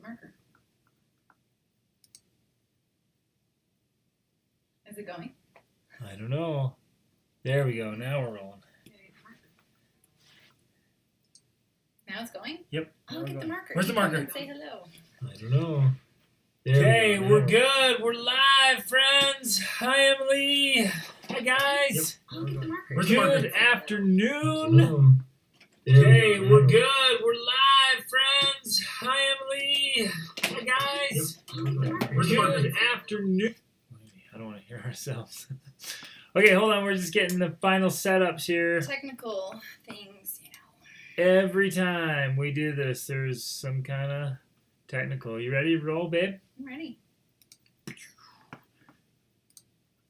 marker. Is it going? I don't know. There we go. Now we're rolling. Now it's going? Yep. Oh, get the marker. Where's the marker? Say hello. I don't know. Okay, we're good. We're live, friends. Hi, Emily. Hi, guys. Yep. Oh, get the marker. Good afternoon. Okay, we're good. We're live, friends. Hi, Emily. Hi, guys. Good afternoon. I don't want to hear ourselves. Okay, hold on. We're just getting the final setups here. Technical things, Every time we do this, there's some kind of technical. You ready to roll, babe? I'm ready.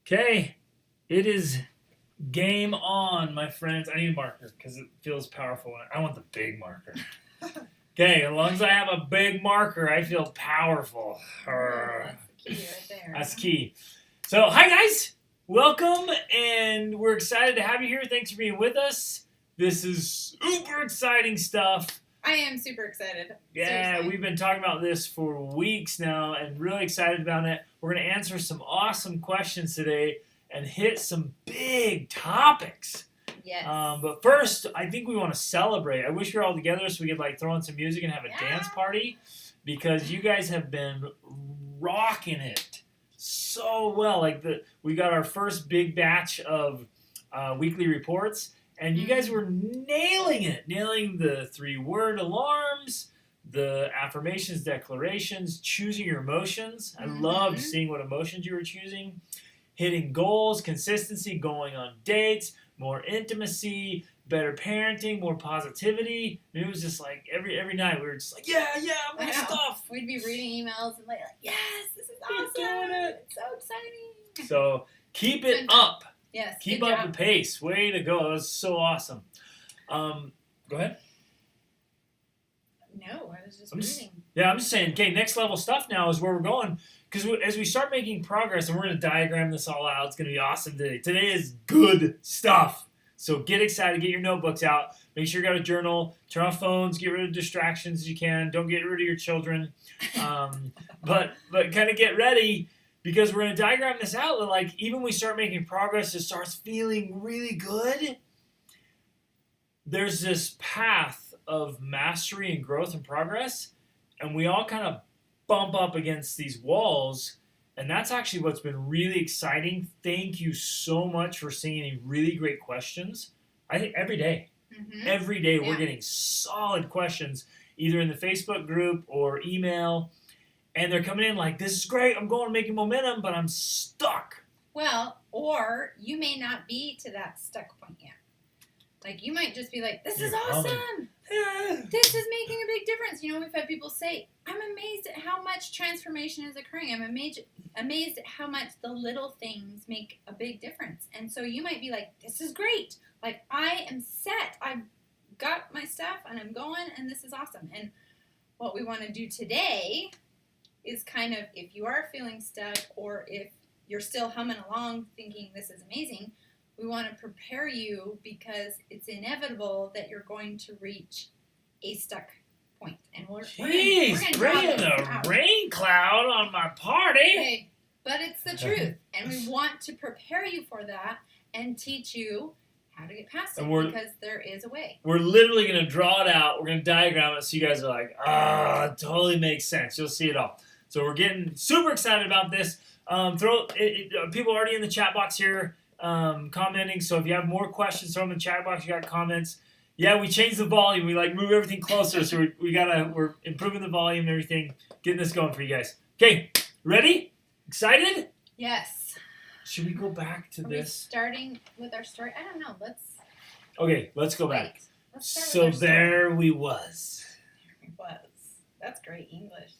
Okay. It is game on, my friends. I need a marker because it feels powerful. I want the big marker. Okay, as long as I have a big marker, I feel powerful. That's the key right there. That's key. So, hi guys! Welcome, and we're excited to have you here. Thanks for being with us. This is super exciting stuff. I am super excited. Yeah, Seriously. we've been talking about this for weeks now and really excited about it. We're going to answer some awesome questions today and hit some big topics. Yes. But first, I think we want to celebrate. I wish we were all together so we could like throw on some music and have a dance party because you guys have been rocking it so well. We got our first big batch of weekly reports. And you guys were nailing it. Nailing the 3-word alarms, the affirmations, declarations, choosing your emotions. I loved seeing what emotions you were choosing. Hitting goals, consistency, going on dates, more intimacy, better parenting, more positivity. And it was just like every night we were just like, yeah, more stuff. We'd be reading emails and like, yes, this is awesome. We're doing it. It's so exciting. So keep it up. Yes. Keep up the pace. Way to go. That was so awesome. Go ahead. No, I was just reading. I'm just saying, okay, next level stuff now is where we're going. Because as we start making progress, and we're going to diagram this all out, it's going to be awesome today. Today is good stuff. So get excited. Get your notebooks out. Make sure you got a journal. Turn off phones. Get rid of distractions as you can. Don't get rid of your children. But kind of get ready. Because we're going to diagram this out, that like even when we start making progress, it starts feeling really good. There's this path of mastery and growth and progress, and we all kind of bump up against these walls, and that's actually what's been really exciting. Thank you so much for sending really great questions. I think every day we're getting solid questions, either in the Facebook group or email. And they're coming in like, this is great, I'm going making momentum, but I'm stuck. Well, or you may not be to that stuck point yet. Like, you might just be like, this is awesome. This is making a big difference. You know, we've had people say, I'm amazed at how much transformation is occurring. I'm amazed at how much the little things make a big difference. And so you might be like, this is great. Like, I am set. I've got my stuff, and I'm going, and this is awesome. And what we want to do today is kind of, if you are feeling stuck or if you're still humming along thinking this is amazing, we want to prepare you because it's inevitable that you're going to reach a stuck point. And we're bringing a rain cloud on my party. Okay, but it's the truth. And we want to prepare you for that and teach you how to get past it because there is a way. We're literally going to draw it out. We're going to diagram it so you guys are like, it totally makes sense. You'll see it all. So we're getting super excited about this. People are already in the chat box here commenting. So if you have more questions, throw them in the chat box. You got comments. Yeah, we changed the volume. We move everything closer. So we're improving the volume and everything. Getting this going for you guys. Okay, ready? Excited? Yes. Should we go back to this? Starting with our story? I don't know. Let's go back. Let's start so with our there story. we was. There we was. That's great English.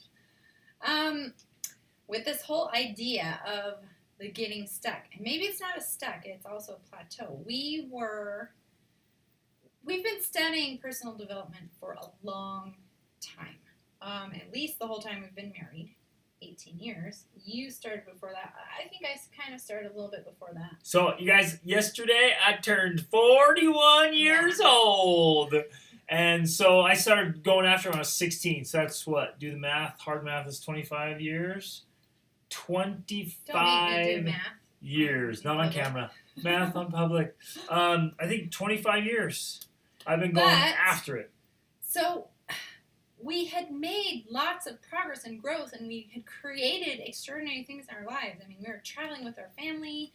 With this whole idea of the getting stuck, and maybe it's not a stuck, it's also a plateau. We've been studying personal development for a long time. At least the whole time we've been married, 18 years. You started before that. I think I kind of started a little bit before that. So, you guys, yesterday I turned 41 years old. And so I started going after it when I was 16. So that's what? Do the math. Hard math is 25 years. 25 Don't make me do math. years. Not on camera. Math on public. I think 25 years. I've been going after it. So we had made lots of progress and growth, and we had created extraordinary things in our lives. I mean, we were traveling with our family,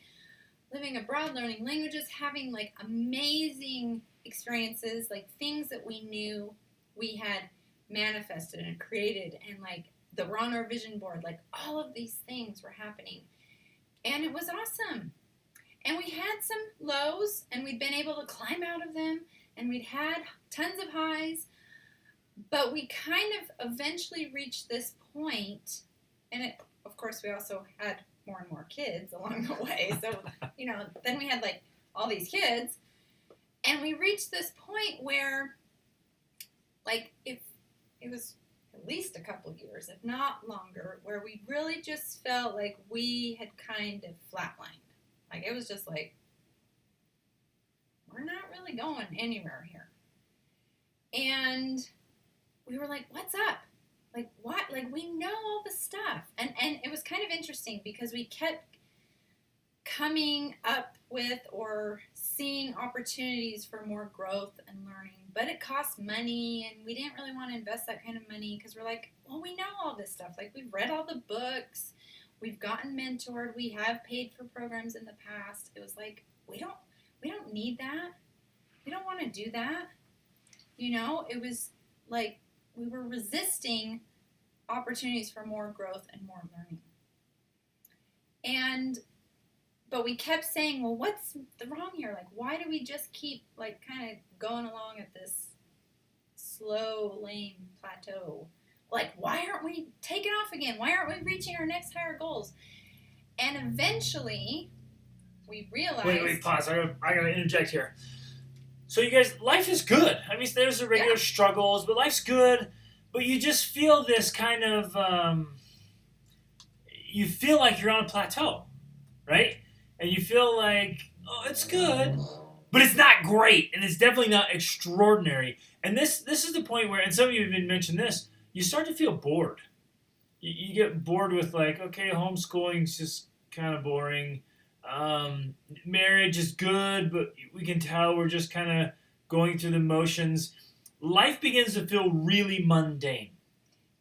living abroad, learning languages, having like amazing experiences, like things that we knew we had manifested and created, and like that were on our vision board. Like all of these things were happening, and it was awesome. And we had some lows, and we'd been able to climb out of them, and we'd had tons of highs, but we kind of eventually reached this point, and it, of course, we also had more and more kids along the way. So, then we had like all these kids, and we reached this point where, like, if it was at least a couple years, if not longer, where we really just felt like we had kind of flatlined. Like, it was just like, we're not really going anywhere here. And we were like, what's up? Like, what? Like, we know all the stuff. And it was kind of interesting because we kept coming up with or seeing opportunities for more growth and learning. But it cost money, and we didn't really want to invest that kind of money because we're like, well, we know all this stuff. Like, we've read all the books. We've gotten mentored. We have paid for programs in the past. It was like, we don't need that. We don't want to do that. It was like we were resisting opportunities for more growth and more learning. But we kept saying, well, what's the wrong here? Like, why do we just keep like kind of going along at this slow, lame plateau? Like, why aren't we taking off again? Why aren't we reaching our next higher goals? And eventually, we realized... Wait, pause. I gotta interject here. So you guys, life is good. I mean, there's the regular struggles, but life's good. But you just feel this kind of... you feel like you're on a plateau, right? And you feel like, oh, it's good, but it's not great, and it's definitely not extraordinary. And this is the point where, and some of you have even mentioned this, you start to feel bored. You get bored with like, okay, homeschooling's just kind of boring. Marriage is good, but we can tell we're just kind of going through the motions. Life begins to feel really mundane.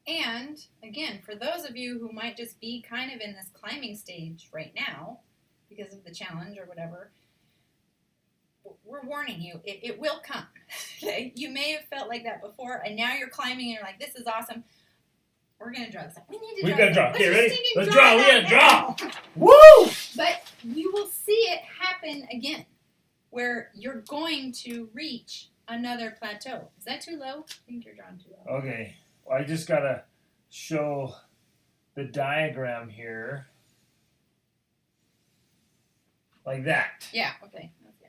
And, again, for those of you who might just be kind of in this climbing stage right now, because of the challenge or whatever, we're warning you, it will come. Okay? You may have felt like that before, and now you're climbing and you're like, this is awesome. We're going to draw this up. We need to draw. We're going to draw. Okay, ready? Let's draw. We got to draw. Woo! But you will see it happen again, where you're going to reach another plateau. Is that too low? I think you're drawing too low. Okay. Well, I just got to show the diagram here. Like that. Yeah, okay. That's good.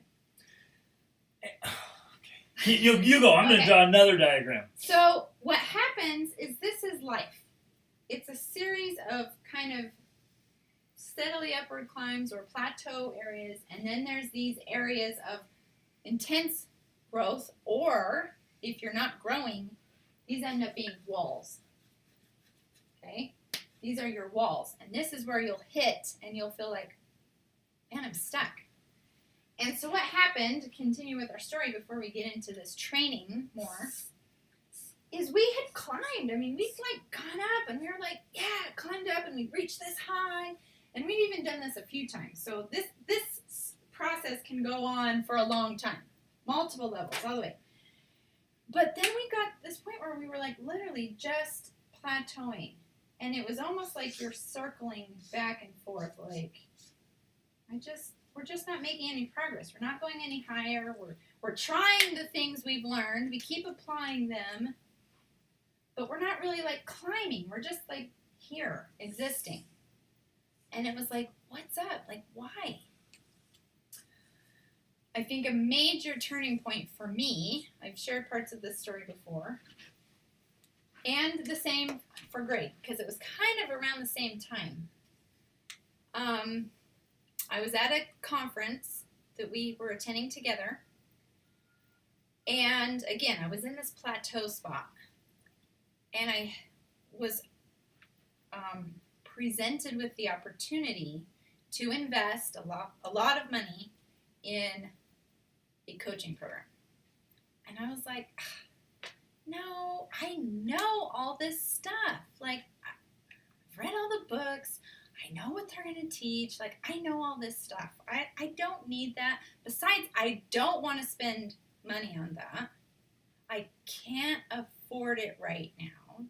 Okay. You go. I'm going to draw another diagram. So what happens is this is life. It's a series of kind of steadily upward climbs or plateau areas, and then there's these areas of intense growth, or if you're not growing, these end up being walls. Okay? These are your walls, and this is where you'll hit and you'll feel like, man, I'm stuck. And so what happened, to continue with our story before we get into this training more, is we had climbed. I mean, we'd like gone up and we were like, yeah, climbed up and we reached this high. And we've even done this a few times. So this process can go on for a long time. Multiple levels, all the way. But then we got this point where we were like literally just plateauing. And it was almost like you're circling back and forth like, we're just not making any progress. We're not going any higher. We're trying the things we've learned. We keep applying them. But we're not really like climbing. We're just like here, existing. And it was like, what's up? Like, why? I think a major turning point for me, I've shared parts of this story before, and the same for Greg, because it was kind of around the same time. I was at a conference that we were attending together, And again, I was in this plateau spot, and I was presented with the opportunity to invest a lot of money in a coaching program. And I was like, no, I know all this stuff. Like, I've read all the books. I know what they're going to teach. Like, I know all this stuff. I don't need that. Besides, I don't want to spend money on that. I can't afford it right now.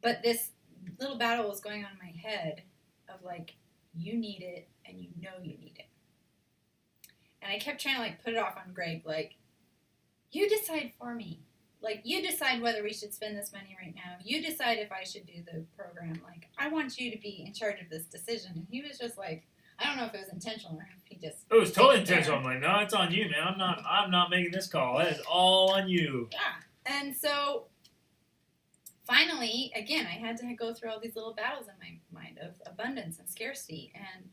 But this little battle was going on in my head of like, you need it and you know you need it. And I kept trying to like put it off on Greg, like, you decide for me. Like, you decide whether we should spend this money right now. You decide if I should do the program. Like, I want you to be in charge of this decision. And he was just like, I don't know if it was intentional or if he just... It was totally intentional. I'm like, no, it's on you, man. I'm not making this call. That is all on you. Yeah. And so, finally, again, I had to go through all these little battles in my mind of abundance and scarcity and,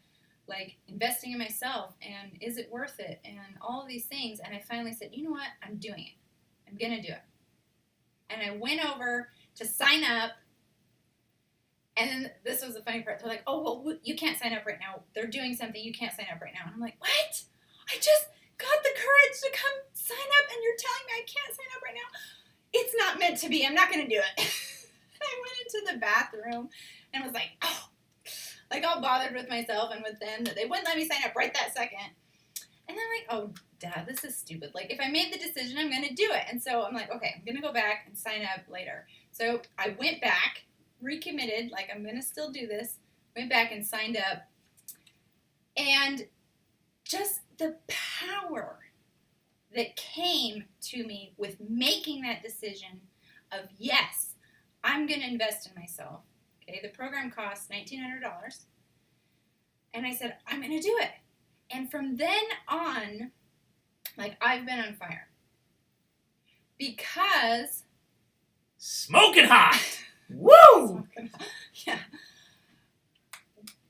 like, investing in myself and is it worth it and all of these things. And I finally said, you know what? I'm doing it. I'm going to do it. And I went over to sign up. And then this was the funny part. They're like, oh, well, you can't sign up right now. They're doing something. You can't sign up right now. And I'm like, what? I just got the courage to come sign up, and you're telling me I can't sign up right now? It's not meant to be. I'm not going to do it. I went into the bathroom and was like, oh, like all bothered with myself and with them that they wouldn't let me sign up right that second. And I'm like, oh, Dad, this is stupid. Like, if I made the decision, I'm going to do it. And so I'm like, okay, I'm going to go back and sign up later. So I went back, recommitted, like, I'm going to still do this. Went back and signed up. And just the power that came to me with making that decision of, yes, I'm going to invest in myself. Okay, the program costs $1,900. And I said, I'm going to do it. And from then on, like, I've been on fire. Because... Smoking hot! Woo! Yeah.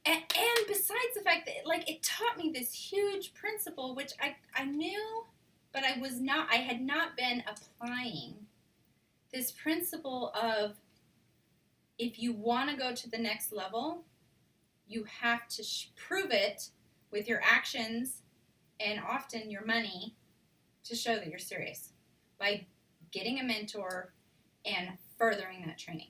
And besides the fact that, like, it taught me this huge principle, which I knew, but I had not been applying. This principle of, if you want to go to the next level, you have to prove it with your actions and often your money to show that you're serious by getting a mentor and furthering that training.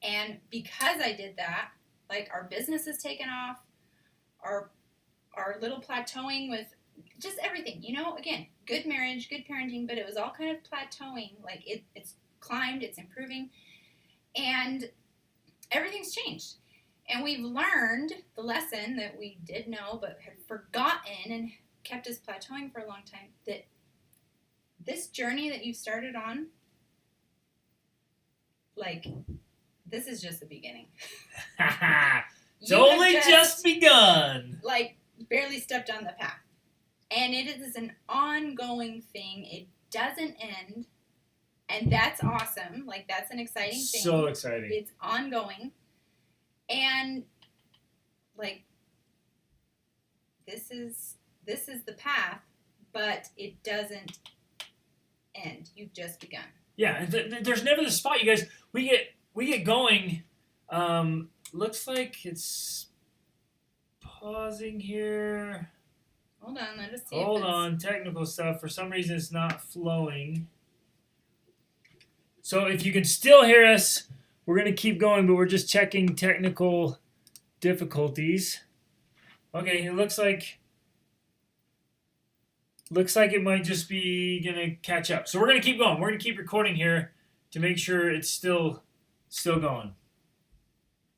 And because I did that, like, our business has taken off, our little plateauing with just everything, you know, again, good marriage, good parenting, but it was all kind of plateauing. Like, it's climbed, it's improving, and everything's changed. And we've learned the lesson that we did know but had forgotten and kept us plateauing for a long time, that this journey that you've started on, like, this is just the beginning. It's only just begun. Like, barely stepped on the path. And it is an ongoing thing. It doesn't end. And that's awesome. Like, that's an exciting thing. So exciting. It's ongoing. And, like, this is the path, but it doesn't end. You've just begun. Yeah, and there's never the spot, you guys. We get going. Looks like it's pausing here. Hold on, let us see. Hold on, technical stuff. For some reason, it's not flowing. So if you can still hear us, we're going to keep going, but we're just checking technical difficulties. Okay, it looks like it might just be going to catch up. So we're going to keep going. We're going to keep recording here to make sure it's still going.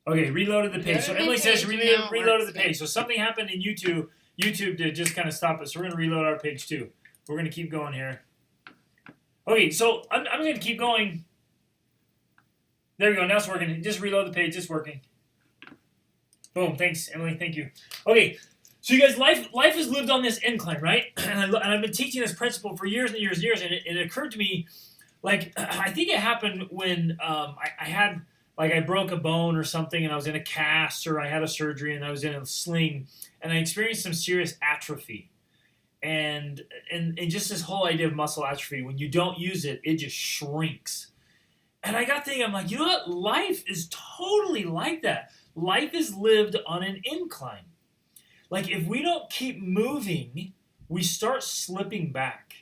Okay, reloaded the page. So Emily says reloaded the page. So something happened in YouTube. YouTube did just kind of stop us. So we're going to reload our page too. We're going to keep going here. Okay, so I'm going to keep going. There we go. Now it's working. Just reload the page. It's working. Boom. Thanks, Emily. Thank you. Okay, so you guys, life is lived on this incline, right? And I've been teaching this principle for years and years and years, and it occurred to me, like, I think it happened when I had, like, I broke a bone or something, and I was in a cast, or I had a surgery, and I was in a sling, and I experienced some serious atrophy. and just this whole idea of muscle atrophy, when you don't use it, it just shrinks. And I got thinking, I'm like, you know what? Life is totally like that. Life is lived on an incline. Like, if we don't keep moving, we start slipping back.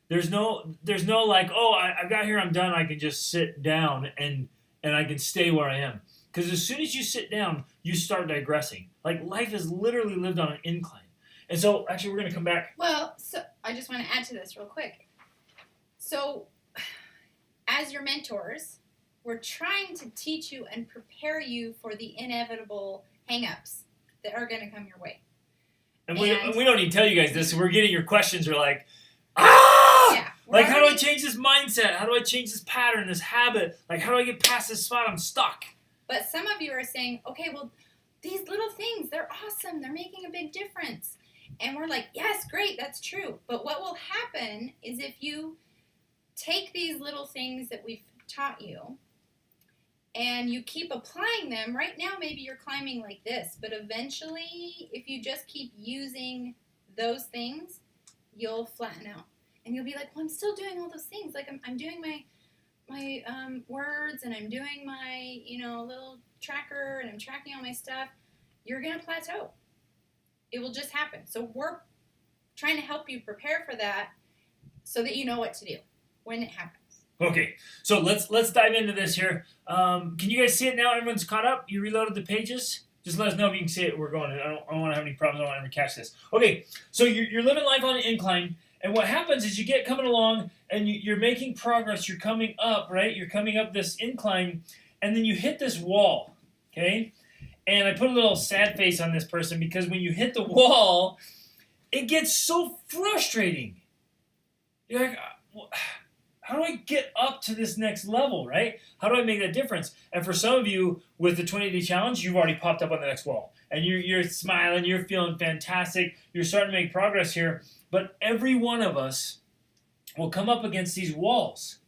There's no like, oh, I got here, I'm done, I can just sit down and I can stay where I am. Because as soon as you sit down, you start digressing. Like, life is literally lived on an incline. And so, actually, we're going to come back. Well, so I just want to add to this real quick. So, as your mentors, we're trying to teach you and prepare you for the inevitable hang-ups that are going to come your way. And we don't need to tell you guys this. We're getting your questions. We're like, ah! Yeah, like, how do I change this mindset? How do I change this pattern, this habit? Like, how do I get past this spot? I'm stuck. But some of you are saying, okay, well, these little things, they're awesome. They're making a big difference. And we're like, yes, great, that's true. But what will happen is if you take these little things that we've taught you and you keep applying them, right now maybe you're climbing like this, but eventually if you just keep using those things, you'll flatten out. And you'll be like, well, I'm still doing all those things. Like I'm doing my words, and I'm doing my, little tracker, and I'm tracking all my stuff. You're going to plateau. It will just happen. So we're trying to help you prepare for that so that you know what to do when it happens. Okay, so let's dive into this here. Can you guys see it now? Everyone's caught up? You reloaded the pages? Just let us know if you can see it. We're going. I don't want to have any problems. I don't want to ever catch this. Okay, so you're living life on an incline, and what happens is you get coming along, and you're making progress. You're coming up, right? You're coming up this incline, and then you hit this wall, okay? And I put a little sad face on this person because when you hit the wall, it gets so frustrating. You're like, how do I get up to this next level, right? How do I make that difference? And for some of you, with the 20-day challenge, you've already popped up on the next wall. And you're smiling, you're feeling fantastic, you're starting to make progress here. But every one of us will come up against these walls.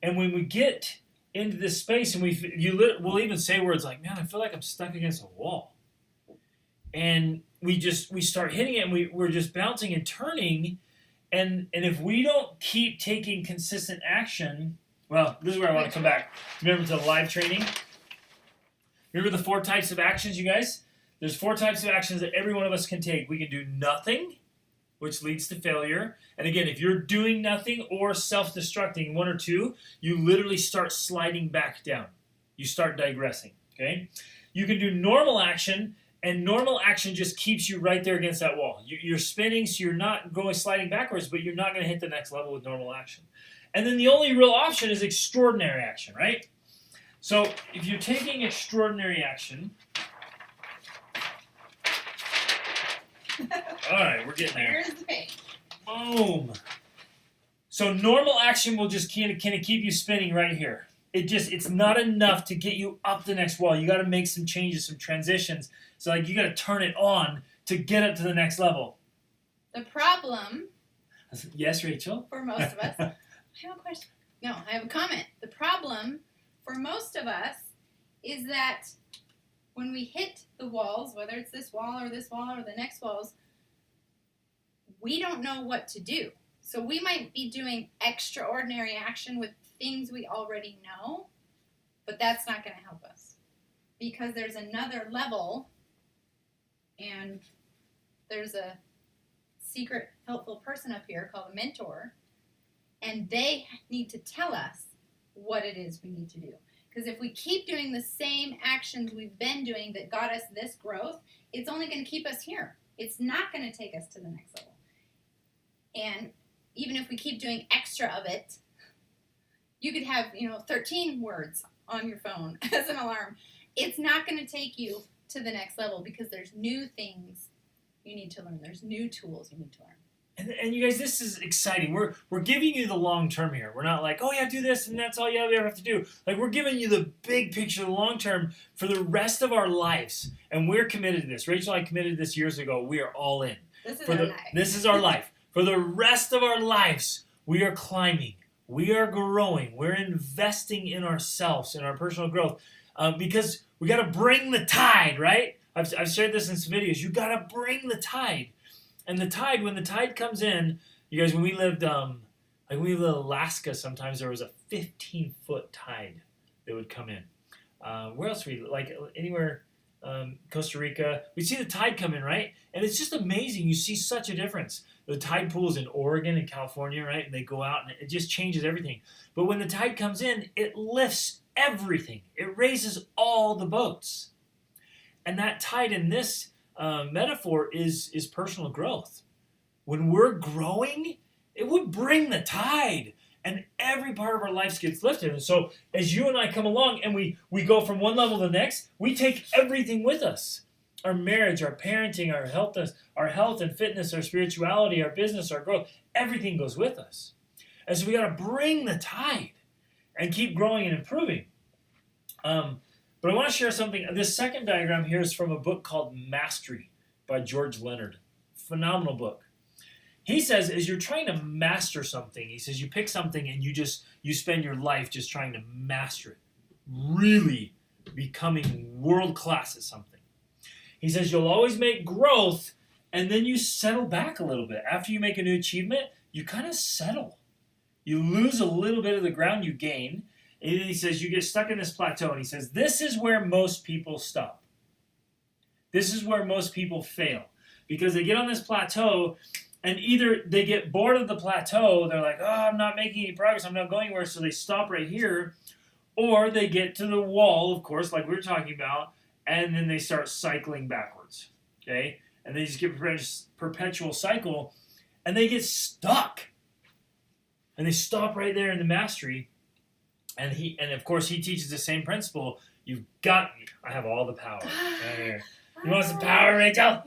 And when we get into this space, and we'll even say words like, man, I feel like I'm stuck against a wall. And we start hitting it, and we're just bouncing and turning. And if we don't keep taking consistent action, well, this is where I want to come back. Remember to the live training? Remember the 4 types of actions, you guys? There's 4 types of actions that every one of us can take. We can do nothing, which leads to failure. And again, if you're doing nothing or self-destructing, 1 or 2, you literally start sliding back down. You start digressing, okay? You can do normal action, and normal action just keeps you right there against that wall. You're spinning, so you're not sliding backwards, but you're not going to hit the next level with normal action. And then the only real option is extraordinary action, right? So if you're taking extraordinary action, all right, we're getting there. Here's the page. Boom. So normal action will just kind of keep you spinning right here. It's not enough to get you up the next wall. You got to make some changes, some transitions. So like you got to turn it on to get up to the next level. The problem. Yes, Rachel. For most of us. I have a question. No, I have a comment. The problem for most of us is that when we hit the walls, whether it's this wall or the next walls, we don't know what to do. So we might be doing extraordinary action with things we already know, but that's not going to help us because there's another level, and there's a secret helpful person up here called a mentor, and they need to tell us what it is we need to do. Because if we keep doing the same actions we've been doing that got us this growth, it's only going to keep us here. It's not going to take us to the next level. And even if we keep doing extra of it, you could have, 13 words on your phone as an alarm. It's not going to take you to the next level because there's new things you need to learn. There's new tools you need to learn. And you guys, this is exciting. We're giving you the long term here. We're not like, oh yeah, do this and that's all you ever have to do. Like we're giving you the big picture, the long term for the rest of our lives. And we're committed to this. Rachel and I committed this years ago. We are all in. This is our life. This is our life. For the rest of our lives, we are climbing. We are growing. We're investing in ourselves, in our personal growth. Because we got to bring the tide, right? I've shared this in some videos. You got to bring the tide. And the tide, when the tide comes in, you guys, when we lived in Alaska, sometimes there was a 15-foot tide that would come in. Where else we like anywhere, Costa Rica, we see the tide come in, right? And it's just amazing. You see such a difference. The tide pools in Oregon and California, right? And they go out and it just changes everything. But when the tide comes in, it lifts everything. It raises all the boats. And that tide in this metaphor is personal growth. When we're growing, it would bring the tide, and every part of our lives gets lifted. And so as you and I come along and we go from one level to the next, we take everything with us. Our marriage, our parenting, our health and fitness, our spirituality, our business, our growth, everything goes with us. And so we got to bring the tide and keep growing and improving. But I want to share something. This second diagram here is from a book called Mastery by George Leonard. Phenomenal book. He says, as you're trying to master something, he says you pick something and you spend your life just trying to master it, really becoming world class at something. He says you'll always make growth, and then you settle back a little bit. After you make a new achievement, you kind of settle. You lose a little bit of the ground you gain, and then he says you get stuck in this plateau, and he says this is where most people stop. This is where most people fail, because they get on this plateau, and either they get bored of the plateau, they're like, oh, I'm not making any progress, I'm not going anywhere, so they stop right here, or they get to the wall, of course, like we were talking about, and then they start cycling backwards, okay? And they just get perpetual cycle, and they get stuck. And they stop right there in the mastery, and of course he teaches the same principle. You've got, I have all the power right here. You want some power, Rachel?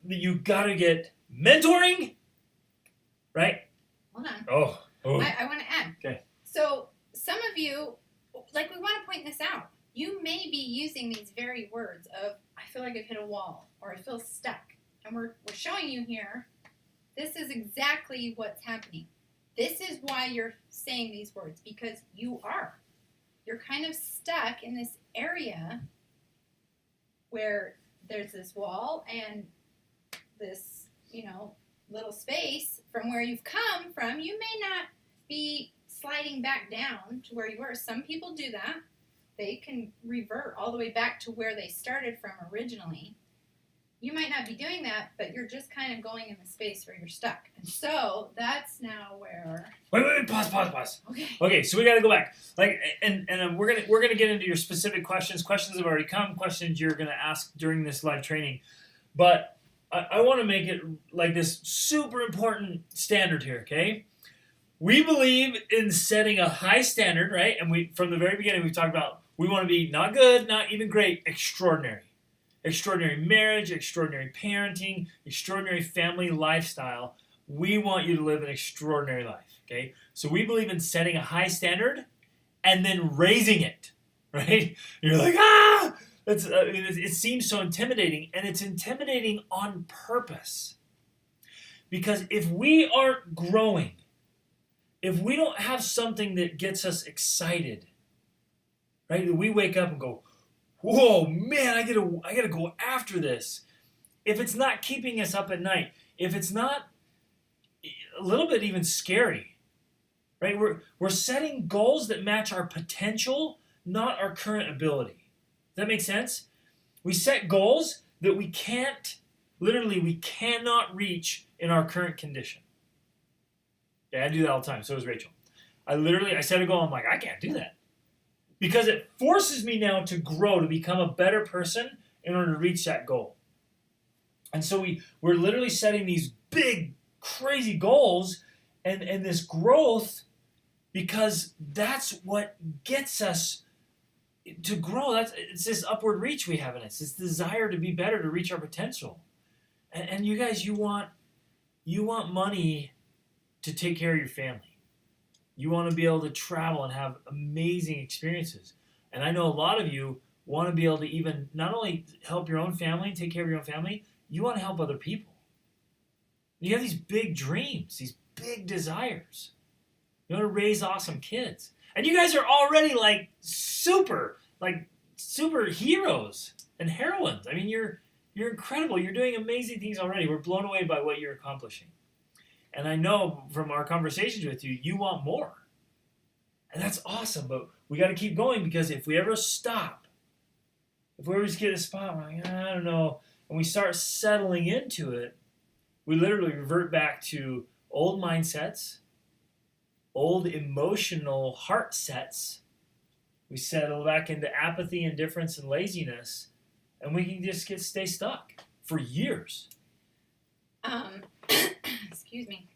You got to get mentoring, right? Hold on. Oh. I want to add. Okay. So some of you, like, we want to point this out. You may be using these very words of, I feel like I've hit a wall, or I feel stuck. And we're showing you here, this is exactly what's happening. This is why you're saying these words, because you are. You're kind of stuck in this area where there's this wall and this, little space from where you've come from. You may not be sliding back down to where you were. Some people do that. They can revert all the way back to where they started from originally. You might not be doing that, but you're just kind of going in the space where you're stuck. And so that's now where. Wait, pause. Okay. Okay, so we got to go back. And we're gonna get into your specific questions. Questions have already come. Questions you're gonna ask during this live training, but I want to make it like this super important standard here. Okay. We believe in setting a high standard, right? And from the very beginning, we've talked about we want to be not good, not even great, extraordinary. Extraordinary marriage, extraordinary parenting, extraordinary family lifestyle. We want you to live an extraordinary life, okay? So we believe in setting a high standard and then raising it, right? You're like, it seems so intimidating, and it's intimidating on purpose. Because if we aren't growing, if we don't have something that gets us excited, right? That we wake up and go, whoa, man, I gotta go after this. If it's not keeping us up at night, if it's not a little bit even scary, right? We're setting goals that match our potential, not our current ability. Does that make sense? We set goals that we cannot reach in our current condition. Yeah, I do that all the time. So does Rachel. I set a goal. I'm like, I can't do that. Because it forces me now to grow, to become a better person in order to reach that goal. And so we're literally setting these big, crazy goals and this growth, because that's what gets us to grow. It's this upward reach we have in us. This desire to be better, to reach our potential. And you guys, you want money to take care of your family. You want to be able to travel and have amazing experiences. And I know a lot of you want to be able to even not only help your own family, take care of your own family, you want to help other people. You have these big dreams, these big desires. You want to raise awesome kids. And you guys are already like super heroes and heroines. I mean, you're You're incredible. You're doing amazing things already. We're blown away by what you're accomplishing. And I know from our conversations with you, you want more. And that's awesome, but we got to keep going, because if we ever stop, if we ever just get a spot, we're like, I don't know, and we start settling into it, we literally revert back to old mindsets, old emotional heart sets. We settle back into apathy, indifference, and laziness, and we can just stay stuck for years. Excuse me.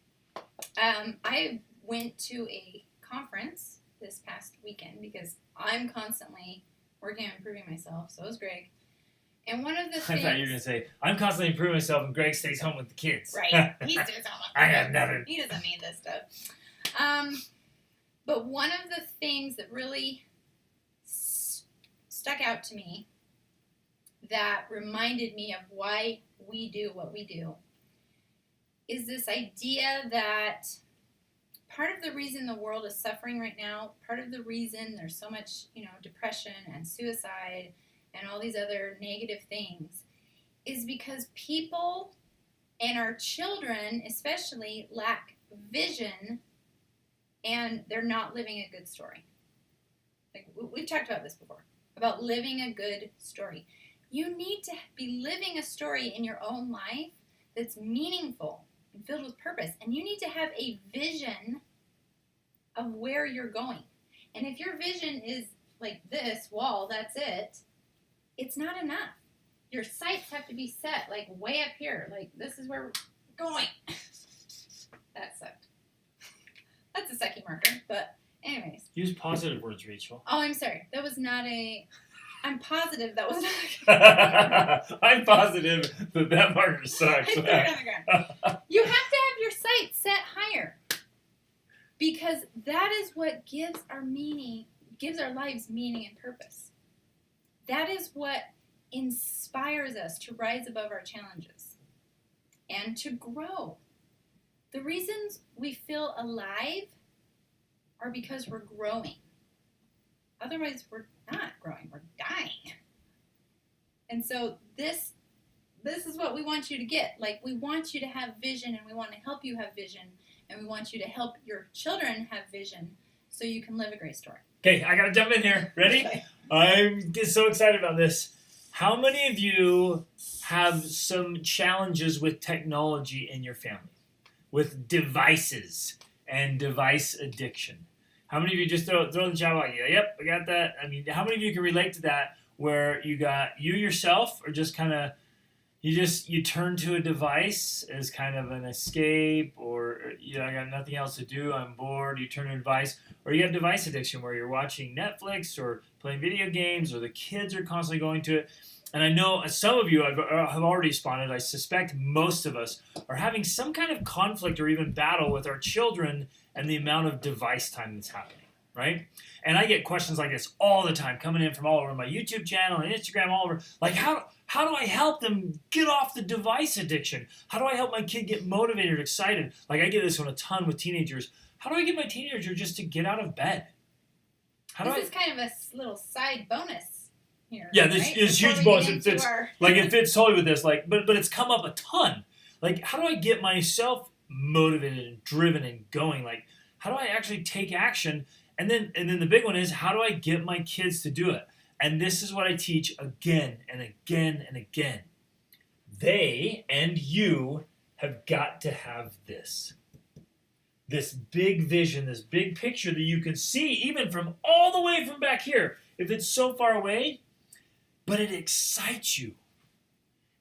I went to a conference this past weekend because I'm constantly working on improving myself. So is Greg. And one of the things... I thought you were going to say, I'm constantly improving myself and Greg stays home with the kids. Right. He stays home with the kids. I got nothing. He doesn't need this stuff. But one of the things that really stuck out to me, that reminded me of why we do what we do, is this idea that part of the reason the world is suffering right now, part of the reason there's so much, depression and suicide and all these other negative things, is because people, and our children especially, lack vision, and they're not living a good story. Like, we've talked about this before, about living a good story. You need to be living a story in your own life that's meaningful and filled with purpose. And you need to have a vision of where you're going. And if your vision is like this wall, that's it, it's not enough. Your sights have to be set like way up here. Like, this is where we're going. That sucked. That's a sucky marker. But anyways. Use positive words, Rachel. Oh, I'm sorry. That was not a... I'm positive that was not... I'm positive that marker sucks. You have to have your sights set higher, because that is what gives our lives meaning and purpose. That is what inspires us to rise above our challenges and to grow. The reasons we feel alive are because we're growing. Otherwise, we're not growing. We're dying. And so this is what we want you to get. Like, we want you to have vision, and we want to help you have vision, and we want you to help your children have vision so you can live a great story. Okay, I got to jump in here. Ready? Okay. I'm so excited about this. How many of you have some challenges with technology in your family? With devices and device addiction? How many of you just throw in the chat like, yeah, yep, I got that? I mean, how many of you can relate to that, where you yourself are just kind of, you turn to a device as kind of an escape, or, I got nothing else to do, I'm bored, you turn to a device, or you have device addiction where you're watching Netflix or playing video games, or the kids are constantly going to it. And I know some of you have already responded. I suspect most of us are having some kind of conflict or even battle with our children and the amount of device time that's happening, right? And I get questions like this all the time coming in from all over my YouTube channel and Instagram, all over. Like, how do I help them get off the device addiction? How do I help my kid get motivated, excited? Like, I get this one a ton with teenagers. How do I get my teenager just to get out of bed? This is kind of a little side bonus here. Yeah, this right? is huge bonus. It fits totally with this. Like, but it's come up a ton. Like, how do I get myself motivated and driven and going? Like, how do I actually take action? And then the big one is, how do I get my kids to do it? And this is what I teach again and again and again. They and you have got to have this big vision, this big picture that you can see even from all the way from back here. If it's so far away, but it excites you.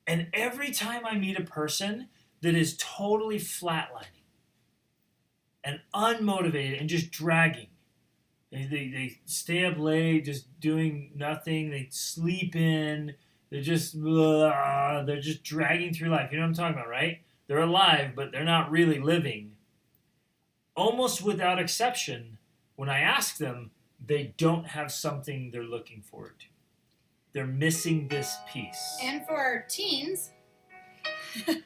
And every time I meet a person that is totally flatlining and unmotivated and just dragging, they stay up late, just doing nothing, they sleep in, they're just dragging through life. You know what I'm talking about, right? They're alive, but they're not really living. Almost without exception, when I ask them, they don't have something they're looking forward to. They're missing this piece. And for our teens...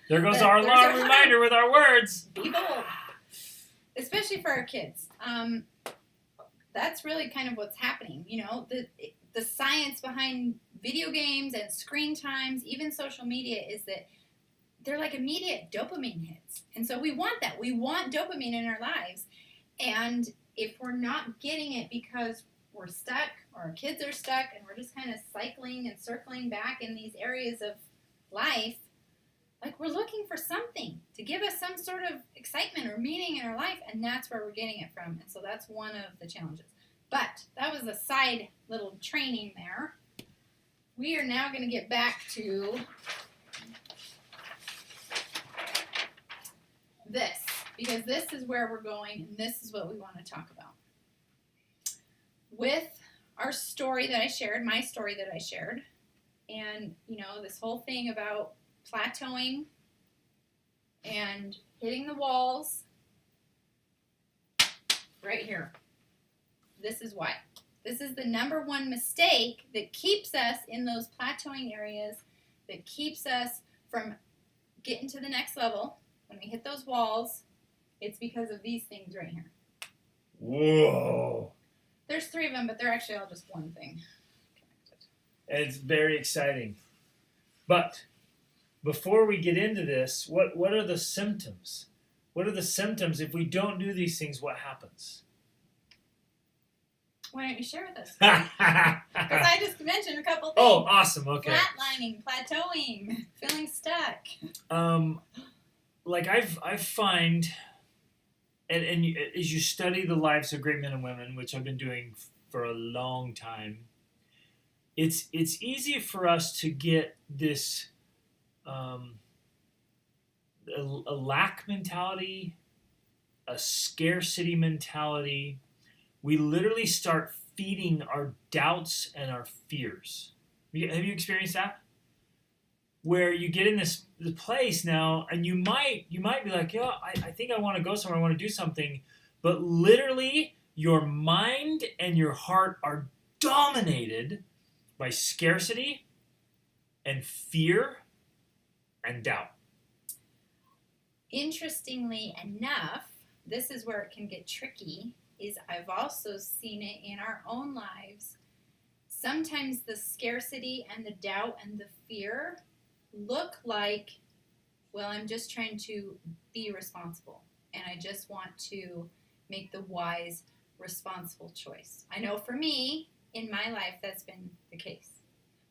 There goes our alarm reminder with our words. Be bold. Especially for our kids. That's really kind of what's happening. The science behind video games and screen times, even social media, is that they're like immediate dopamine hits. And so we want that. We want dopamine in our lives. And if we're not getting it because we're stuck or our kids are stuck and we're just kind of cycling and circling back in these areas of life, like we're looking for something to give us some sort of excitement or meaning in our life, and that's where we're getting it from. And so that's one of the challenges. But that was a side little training there. We are now going to get back to this, because this is where we're going, and this is what we want to talk about. With our story that I shared, my story that I shared, and, this whole thing about plateauing and hitting the walls, right here. This is why. This is the number one mistake that keeps us in those plateauing areas, that keeps us from getting to the next level. When we hit those walls, it's because of these things right here. Whoa. There's 3 of them, but they're actually all just one thing. It's very exciting. But before we get into this, what are the symptoms? What are the symptoms if we don't do these things? What happens? Why don't you share with us? Because I just mentioned a couple things. Oh, awesome. Okay. Flatlining, plateauing, feeling stuck. Like I find, and as you study the lives of great men and women, which I've been doing for a long time, it's easy for us to get this a lack mentality, a scarcity mentality. We literally start feeding our doubts and our fears. Have you experienced that? Where you get in this place now, and you might be like, yeah, I think I want to go somewhere, I want to do something, but literally your mind and your heart are dominated by scarcity and fear and doubt. Interestingly enough, this is where it can get tricky, is I've also seen it in our own lives. Sometimes the scarcity and the doubt and the fear look like, well, I'm just trying to be responsible, and I just want to make the wise, responsible choice. I know for me, in my life, that's been the case.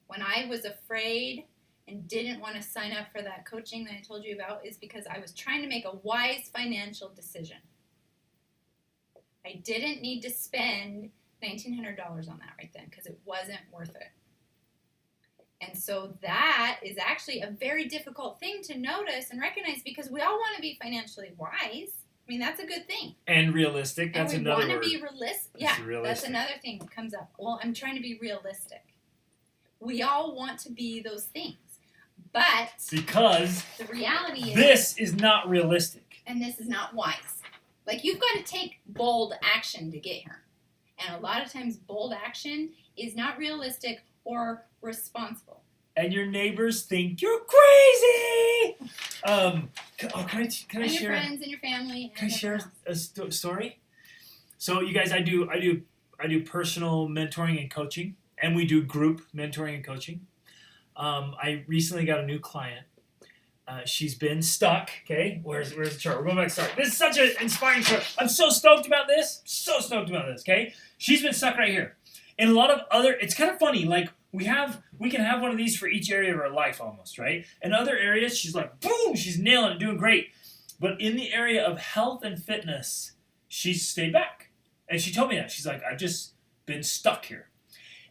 When I was afraid and didn't want to sign up for that coaching that I told you about, is because I was trying to make a wise financial decision. I didn't need to spend $1,900 on that right then because it wasn't worth it. And so that is actually a very difficult thing to notice and recognize, because we all want to be financially wise. I mean, that's a good thing. And realistic. That's another word. And we want to be realistic. Yeah, that's another thing that comes up. Well, I'm trying to be realistic. We all want to be those things. But because the reality is this is not realistic. And this is not wise. Like, you've got to take bold action to get here. And a lot of times bold action is not realistic or responsible. And your neighbors think you're crazy. Can I share? And your friends and your family. Can I share a story? So, you guys, I do personal mentoring and coaching, and we do group mentoring and coaching. I recently got a new client. She's been stuck. Okay, where's the chart? We're going back to start. This is such an inspiring chart. I'm so stoked about this. Okay, she's been stuck right here. And a lot of other, it's kind of funny. Like we can have one of these for each area of her life almost, right? In other areas, she's like, boom, she's nailing it, doing great. But in the area of health and fitness, she's stayed back. And she told me that. She's like, I've just been stuck here.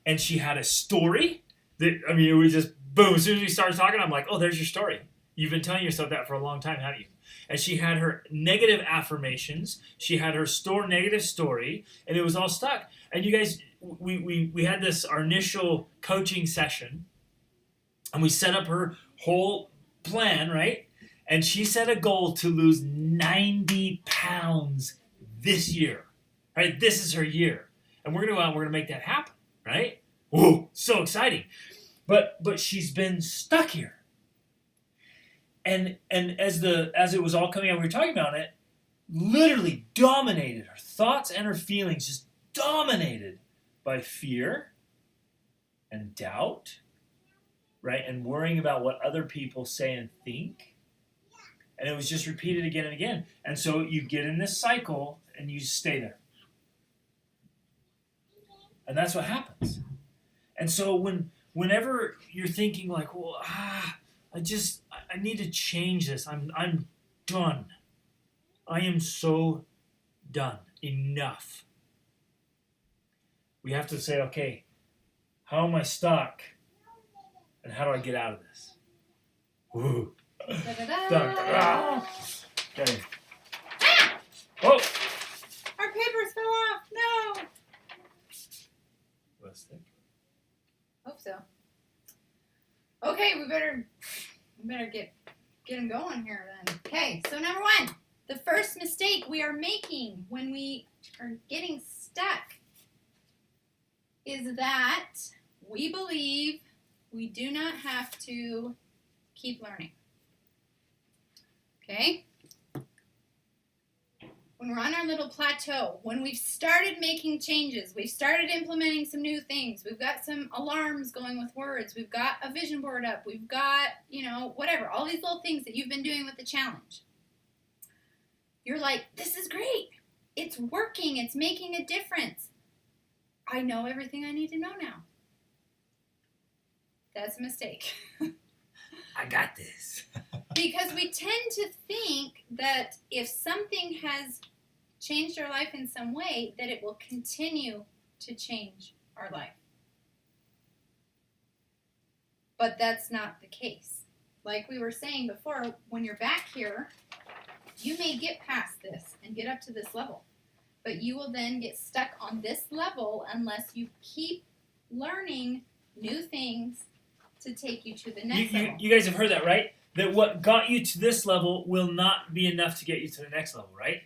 And she had a story that, I mean, it was just boom. As soon as we started talking, I'm like, oh, there's your story. You've been telling yourself that for a long time, haven't you? And she had her negative affirmations. She had her negative story, and it was all stuck. And you guys, we had our initial coaching session, and we set up her whole plan, right? And she set a goal to lose 90 pounds this year, right? This is her year. And we're going to go out and we're going to make that happen, right? Whoa, so exciting. But she's been stuck here. And as it was all coming out, we were talking about it, literally dominated her thoughts and her feelings, just dominated by fear and doubt right? And worrying about what other people say and think. And it was just repeated again and again. And so you get in this cycle and you stay there. And that's what happens. And so whenever you're thinking like, well, I need to change this. I'm done. I am so done. Enough. We have to say, okay, how am I stuck? And how do I get out of this? Ooh. Okay. Oh! Our papers fell off. No. Let's think. Hope so. Okay, we better get them going here then. Okay, so number 1, the first mistake we are making when we are getting stuck is that we believe we do not have to keep learning. Okay? When we're on our little plateau, when we've started making changes, we've started implementing some new things, we've got some alarms going with words, we've got a vision board up, we've got, whatever, all these little things that you've been doing with the challenge. You're like, this is great. It's working. It's making a difference. I know everything I need to know now. That's a mistake. I got this. Because we tend to think that if something has changed our life in some way, that it will continue to change our life. But that's not the case. Like we were saying before, when you're back here, you may get past this and get up to this level. But you will then get stuck on this level unless you keep learning new things to take you to the next level. You guys have heard that, right? That what got you to this level will not be enough to get you to the next level, right?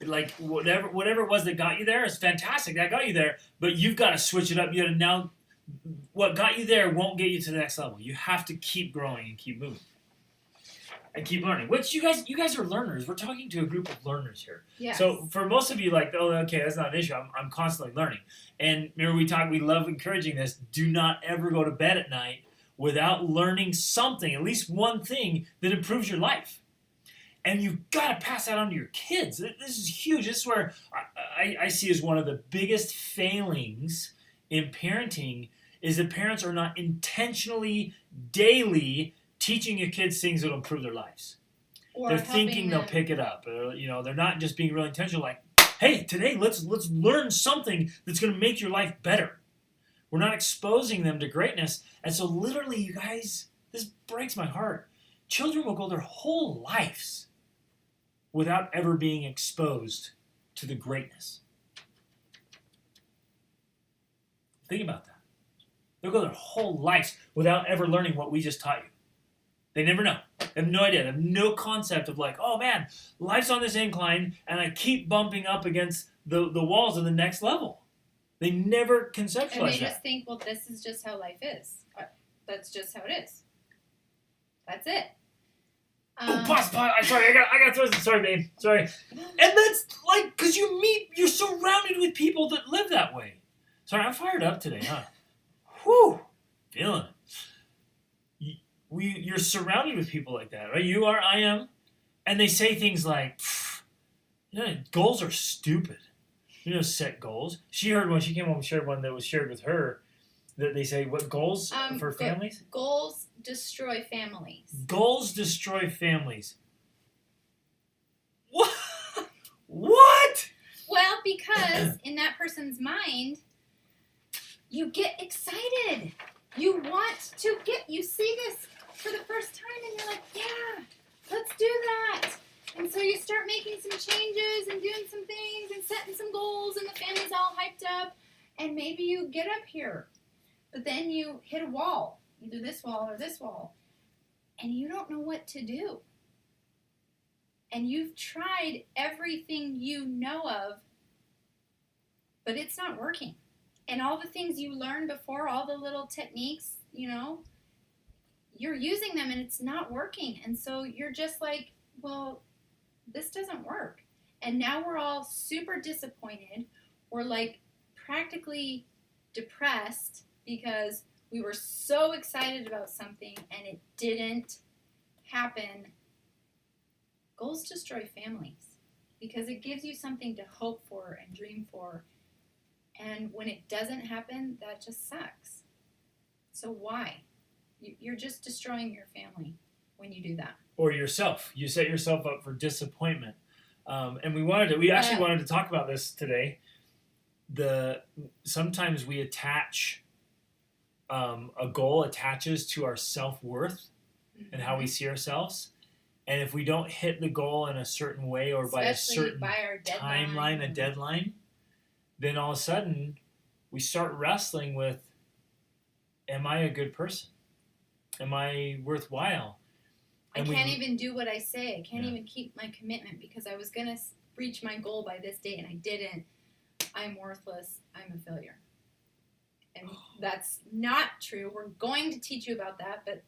Like whatever it was that got you there is fantastic. That got you there, but you've got to switch it up. You got to now. What got you there won't get you to the next level. You have to keep growing and keep moving. And keep learning. Which you guys are learners. We're talking to a group of learners here. Yes. So for most of you, like, oh, okay, that's not an issue. I'm constantly learning. And remember, we love encouraging this. Do not ever go to bed at night without learning something, at least one thing that improves your life. And you've got to pass that on to your kids. This is huge. This is where I see as one of the biggest failings in parenting is that parents are not intentionally, daily teaching your kids things that will improve their lives. They're thinking they'll pick it up. They're not just being really intentional like, hey, today let's learn something that's going to make your life better. We're not exposing them to greatness. And so literally, you guys, this breaks my heart. Children will go their whole lives without ever being exposed to the greatness. Think about that. They'll go their whole lives without ever learning what we just taught you. They never know. They have no idea. They have no concept of like, oh man, life's on this incline and I keep bumping up against the walls of the next level. They never conceptualize that. And they just think, well, this is just how life is. That's just how it is. That's it. Pause. I'm sorry. I got to throw this. Sorry, babe. Sorry. And that's like, because you're surrounded with people that live that way. Sorry, I'm fired up today, huh? Whew. Feeling it. You're surrounded with people like that, right? You are, I am. And they say things like, goals are stupid. Set goals. She heard one, she came home and shared one that was shared with her, that they say, what goals for families? Goals destroy families. Goals destroy families. What? What? Well, because in that person's mind, you get excited. You see this for the first time and you're like, yeah, let's do that. And so you start making some changes and doing some things and setting some goals and the family's all hyped up and maybe you get up here. But then you hit a wall, either this wall or this wall, and you don't know what to do. And you've tried everything you know of, but it's not working. And all the things you learned before, all the little techniques, you're using them and it's not working. And so you're just like, well, this doesn't work. And now we're all super disappointed. We're like practically depressed because we were so excited about something and it didn't happen. Goals destroy families because it gives you something to hope for and dream for. And when it doesn't happen, that just sucks. So why? You're just destroying your family when you do that. Or yourself. You set yourself up for disappointment. And we actually wanted to talk about this today. Sometimes we attach, a goal attaches to our self-worth and how we see ourselves. And if we don't hit the goal in a certain way or by a certain timeline, a deadline, then all of a sudden we start wrestling with, am I a good person? Am I worthwhile? I can't even do what I say. I can't even keep my commitment because I was going to reach my goal by this date and I didn't. I'm worthless. I'm a failure. And that's not true. We're going to teach you about that, but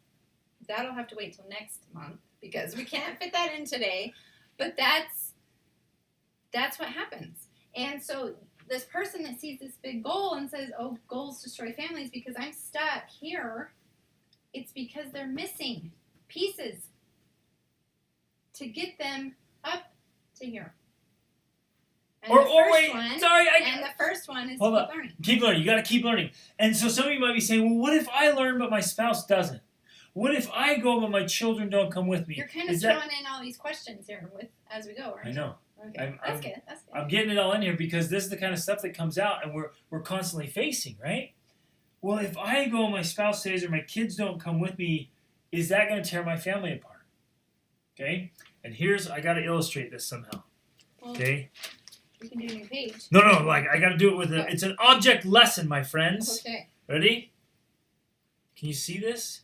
that'll have to wait till next month because we can't fit that in today. But that's what happens. And so this person that sees this big goal and says, oh, goals destroy families because I'm stuck here, it's because they're missing pieces to get them up to here. And the first one is keep learning. Keep learning. You got to keep learning. And so some of you might be saying, well, what if I learn but my spouse doesn't? What if I go but my children don't come with me? You're kind of throwing in all these questions here as we go, right? I know. Okay. That's good. I'm getting it all in here because this is the kind of stuff that comes out and we're constantly facing, right? Well, if I go and my spouse stays or my kids don't come with me, is that going to tear my family apart? Okay? And I got to illustrate this somehow. Okay? We can do a new page. No, I got to do it it's an object lesson, my friends. Okay. Ready? Can you see this?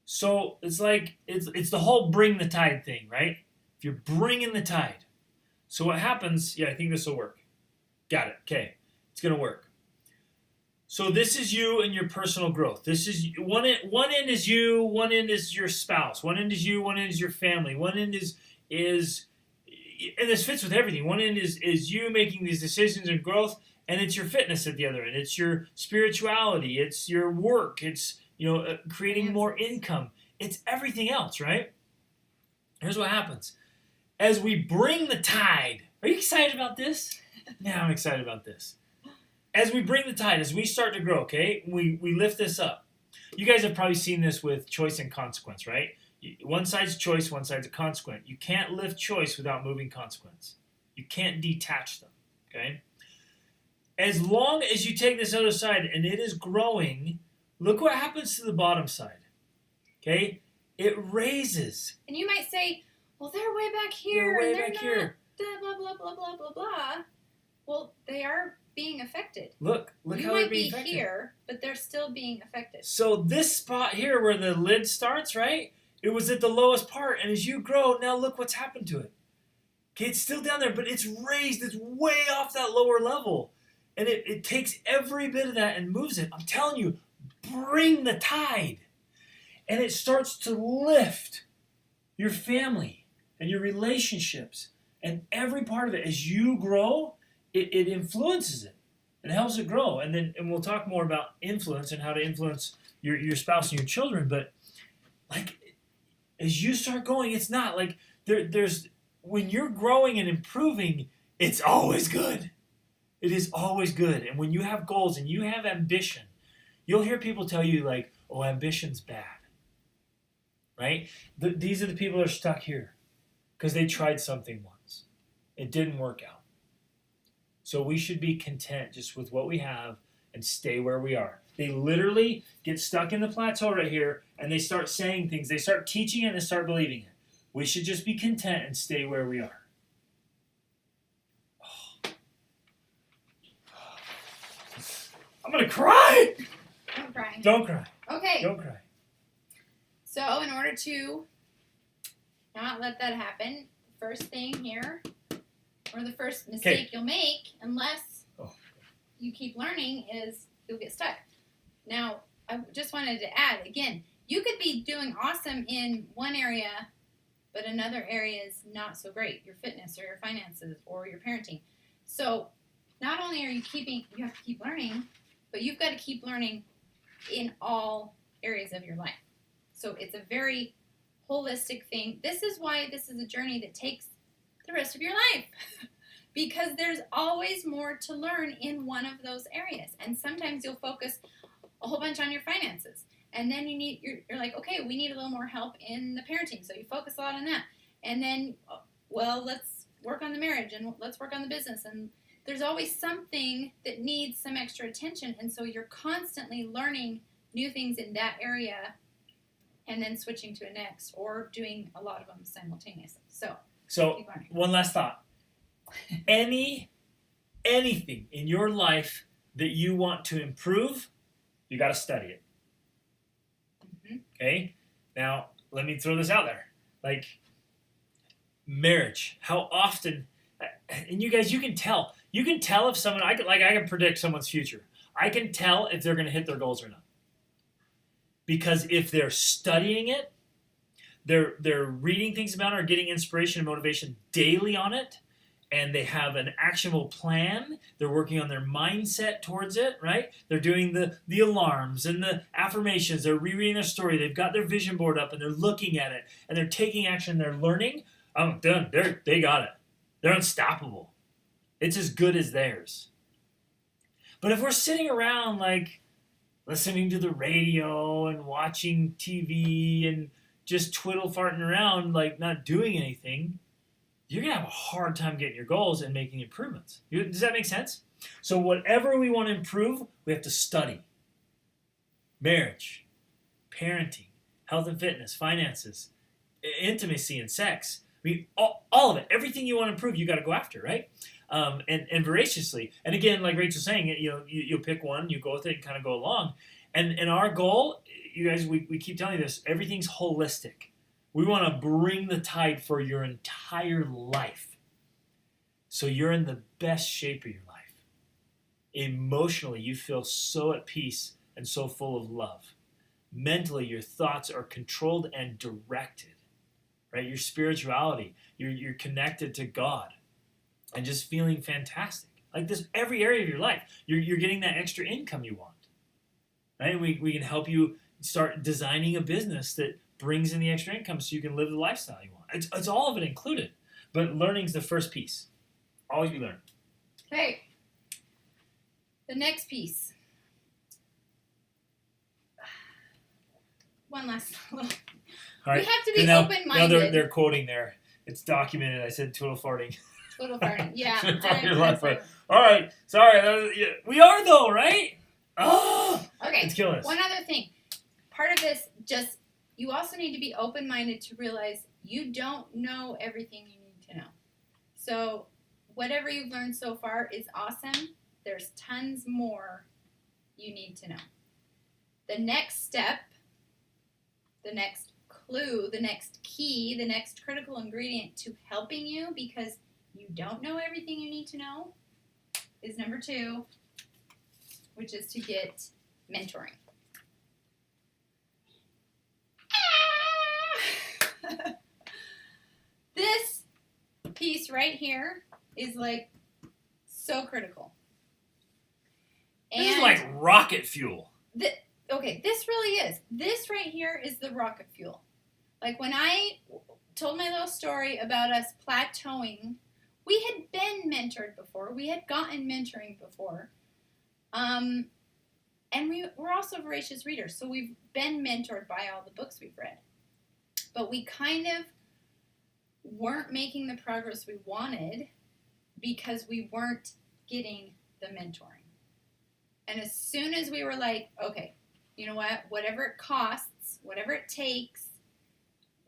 So it's like, it's the whole bring the tide thing, right? If you're bringing the tide. So what happens, I think this will work. Got it, okay. It's going to work. So this is you and your personal growth. This is one end is you, one end is your spouse. One end is you, one end is your family. One end is and this fits with everything. One end is you making these decisions and growth, and it's your fitness at the other end. It's your spirituality. It's your work. It's creating more income. It's everything else, right? Here's what happens. As we bring the tide, are you excited about this? Yeah, I'm excited about this. As we bring the tide, as we start to grow, okay, we lift this up. You guys have probably seen this with choice and consequence, right? One side's choice, one side's a consequence. You can't lift choice without moving consequence. You can't detach them, okay? As long as you take this other side and it is growing, look what happens to the bottom side, okay? It raises. And you might say, well, they're way back here. They're not, blah, blah, blah, blah, blah, blah. Well, they are being affected. Look how they're being affected. You might be here, but they're still being affected. So this spot here where the lid starts, right? It was at the lowest part, and as you grow, now look what's happened to it. Okay, it's still down there, but it's raised. It's way off that lower level. And it takes every bit of that and moves it. I'm telling you, bring the tide. And it starts to lift your family and your relationships and every part of it. As you grow, it influences it. It helps it grow. And we'll talk more about influence and how to influence your spouse and your children. But like, as you start going, it's not like there's when you're growing and improving, it's always good. It is always good. And when you have goals and you have ambition, you'll hear people tell you like, oh, ambition's bad. Right? These are the people that are stuck here because they tried something once. It didn't work out. So we should be content just with what we have and stay where we are. They literally get stuck in the plateau right here and they start saying things. They start teaching it and start believing it. We should just be content and stay where we are. I'm going to cry. Don't cry. Don't cry. Okay. Don't cry. So in order to not let that happen, the first thing here, or the first mistake you'll make, unless you keep learning, is you'll get stuck. Now, I just wanted to add, again, you could be doing awesome in one area, but another area is not so great, your fitness or your finances or your parenting. So not only are you have to keep learning, but you've got to keep learning in all areas of your life. So it's a very holistic thing. This is why this is a journey that takes the rest of your life. Because there's always more to learn in one of those areas. And sometimes you'll focus a whole bunch on your finances. And then you're like, okay, we need a little more help in the parenting. So you focus a lot on that. And then, well, let's work on the marriage and let's work on the business. And there's always something that needs some extra attention. And so you're constantly learning new things in that area and then switching to a next or doing a lot of them simultaneously. So one last thought. Anything in your life that you want to improve, you got to study it. Mm-hmm. Okay? Now, let me throw this out there. Like, marriage. How often, and you guys, you can tell. You can tell if someone, I can predict someone's future. I can tell if they're going to hit their goals or not. Because if they're studying it, they're reading things about it or getting inspiration and motivation daily on it, and they have an actionable plan. They're working on their mindset towards it, right? They're doing the alarms and the affirmations. They're rereading their story. They've got their vision board up, and they're looking at it, and they're taking action. They're learning. I'm done. They got it. They're unstoppable. It's as good as theirs. But if we're sitting around, like, listening to the radio and watching TV and just twiddle-farting around, like, not doing anything, you're going to have a hard time getting your goals and making improvements. Does that make sense? So whatever we want to improve, we have to study. Marriage, parenting, health and fitness, finances, intimacy and sex. I mean, all of it. Everything you want to improve, you got to go after, right? And voraciously. And again, like Rachel's saying, you'll pick one, you go with it and kind of go along. And our goal, you guys, we keep telling you this, everything's holistic. We want to bring the tide for your entire life. So you're in the best shape of your life. Emotionally, you feel so at peace and so full of love. Mentally, your thoughts are controlled and directed. Right? Your spirituality, you're connected to God and just feeling fantastic. Like this, every area of your life, you're getting that extra income you want. Right? We can help you start designing a business that brings in the extra income so you can live the lifestyle you want. It's all of it included. But learning's the first piece. Always be learning. Okay. The next piece. One last little. All right. We have to be open-minded. Now they're quoting there. It's documented. I said twiddle farting. Twiddle farting. Yeah. All right. Sorry. We are, though, right? Oh, okay. It's killing us. One other thing. Part of this, you also need to be open-minded to realize you don't know everything you need to know. So whatever you've learned so far is awesome. There's tons more you need to know. The next step, the next clue, the next key, the next critical ingredient to helping you because you don't know everything you need to know is number 2, which is to get mentoring. This piece right here is like so critical. This is like rocket fuel. Okay, this really is. This right here is the rocket fuel. Like when I told my little story about us plateauing, we had been mentored before. We had gotten mentoring before. And we're also voracious readers, so we've been mentored by all the books we've read. But we kind of weren't making the progress we wanted because we weren't getting the mentoring. And as soon as we were like, okay, you know what, whatever it costs, whatever it takes,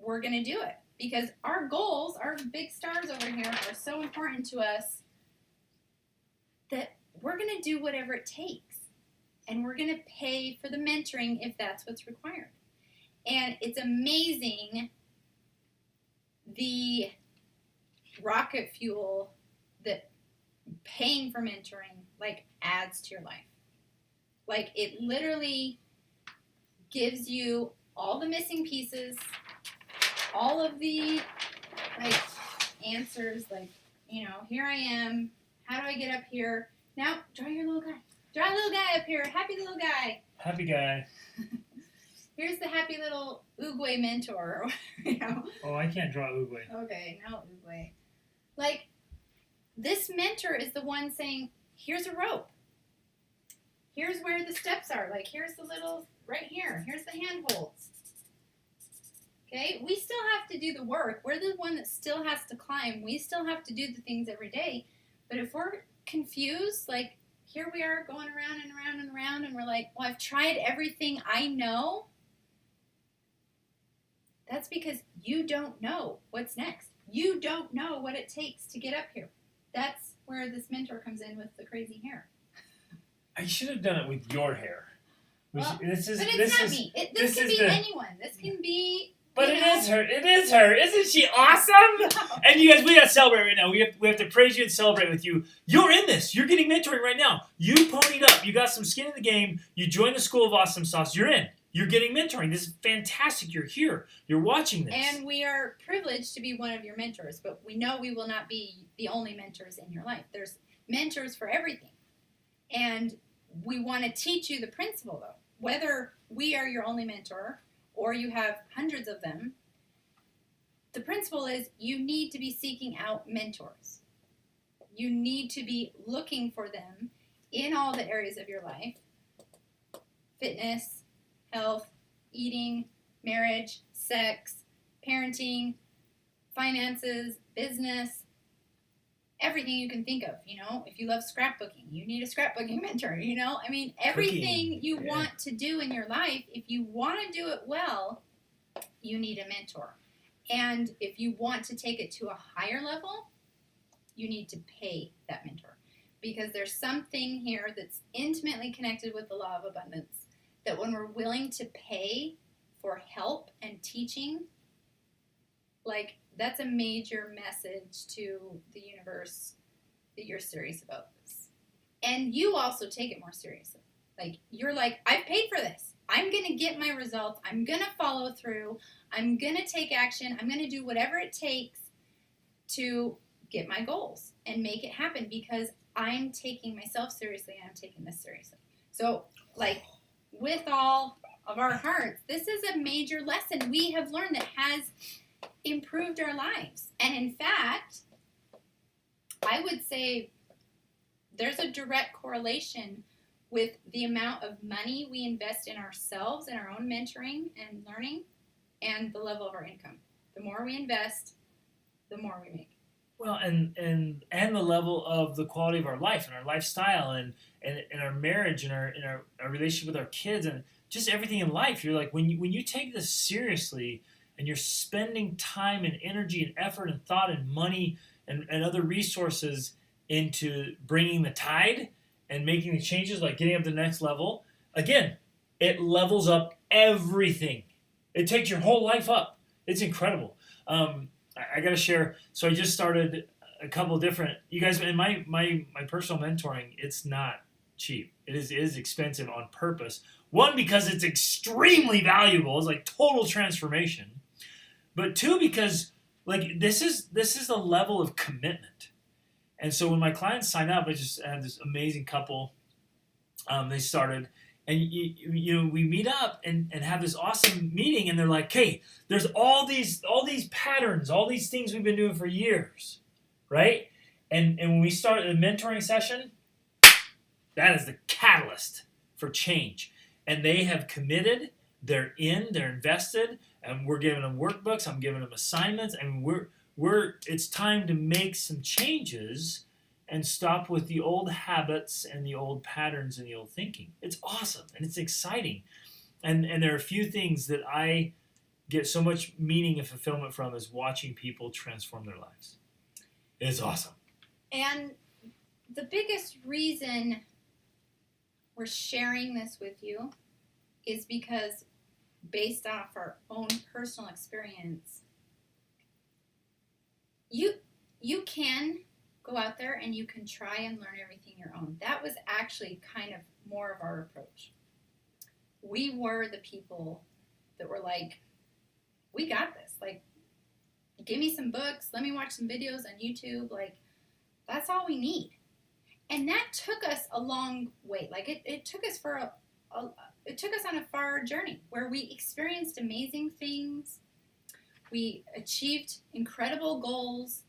we're going to do it. Because our goals, our big stars over here are so important to us that we're going to do whatever it takes. And we're going to pay for the mentoring if that's what's required. And it's amazing the rocket fuel that paying for mentoring like adds to your life. Like it literally gives you all the missing pieces, all of the like answers, like, you know, here I am, how do I get up here? Now draw your little guy. Draw a little guy up here, happy little guy. Happy guy. Here's the happy little Oogway mentor. You know. Oh, I can't draw Oogway. Okay, now Oogway. Like, this mentor is the one saying, here's a rope. Here's where the steps are. Like, here's the little, right here. Here's the handholds. Okay? We still have to do the work. We're the one that still has to climb. We still have to do the things every day. But if we're confused, like, here we are going around and around and around, and we're like, well, I've tried everything I know. That's because you don't know what's next. You don't know what it takes to get up here. That's where this mentor comes in with the crazy hair. I should have done it with your hair. Well, but it's not me. This can be anyone. This can be. But it is her. It is her. Isn't she awesome? And you guys, we got to celebrate right now. We have to praise you and celebrate with you. You're in this. You're getting mentoring right now. You ponied up. You got some skin in the game. You joined the School of Awesome Sauce. You're in. You're getting mentoring. This is fantastic. You're here. You're watching this. And we are privileged to be one of your mentors, but we know we will not be the only mentors in your life. There's mentors for everything. And we want to teach you the principle, though. Whether we are your only mentor or you have hundreds of them, the principle is you need to be seeking out mentors. You need to be looking for them in all the areas of your life. Fitness, health, eating, marriage, sex, parenting, finances, business, everything you can think of, you know. If you love scrapbooking, you need a scrapbooking mentor, you know. I mean, everything you want to do in your life, if you want to do it well, you need a mentor. And if you want to take it to a higher level, you need to pay that mentor. Because there's something here that's intimately connected with the law of abundance, that when we're willing to pay for help and teaching, like, that's a major message to the universe that you're serious about this. And you also take it more seriously. Like, you're like, I've paid for this. I'm going to get my results. I'm going to follow through. I'm going to take action. I'm going to do whatever it takes to get my goals and make it happen because I'm taking myself seriously and I'm taking this seriously. So, like, with all of our hearts, this is a major lesson we have learned that has improved our lives. And in fact, I would say there's a direct correlation with the amount of money we invest in ourselves and our own mentoring and learning and the level of our income. The more we invest, the more we make. Well, and the level of the quality of our life and our lifestyle and our marriage and our relationship with our kids and just everything in life. You're like, when you take this seriously and you're spending time and energy and effort and thought and money and other resources into bringing the tide and making the changes, like getting up to the next level, again, it levels up everything. It takes your whole life up. It's incredible. I got to share. So I just started a couple different. You guys, in my personal mentoring, it's not cheap. It is expensive on purpose. One, because it's extremely valuable. It's like total transformation. But two, because like this is the level of commitment. And so when my clients sign up, I just had this amazing couple. They started. And you know, we meet up and have this awesome meeting, and they're like, "Hey, there's all these patterns, all these things we've been doing for years, right?" And when we start a mentoring session, that is the catalyst for change. And they have committed, they're invested, and we're giving them workbooks. I'm giving them assignments, and it's time to make some changes. And stop with the old habits and the old patterns and the old thinking. It's awesome and it's exciting. And there are a few things that I get so much meaning and fulfillment from is watching people transform their lives. It's awesome. And the biggest reason we're sharing this with you is because based off our own personal experience, you can go out there and you can try and learn everything your own. That was actually kind of more of our approach. We were the people that were like, we got this. Like, give me some books. Let me watch some videos on YouTube. Like, that's all we need. And that took us a long way. Like, it took us for it took us on a far journey where we experienced amazing things. We achieved incredible goals.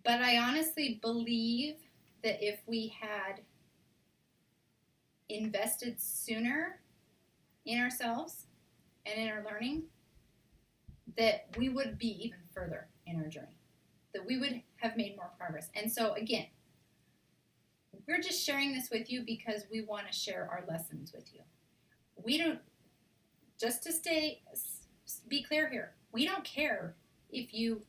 But I honestly believe that if we had invested sooner in ourselves and in our learning, that we would be even further in our journey, that we would have made more progress. And so, again, we're just sharing this with you because we want to share our lessons with you. We don't, just to be clear here, we don't care if you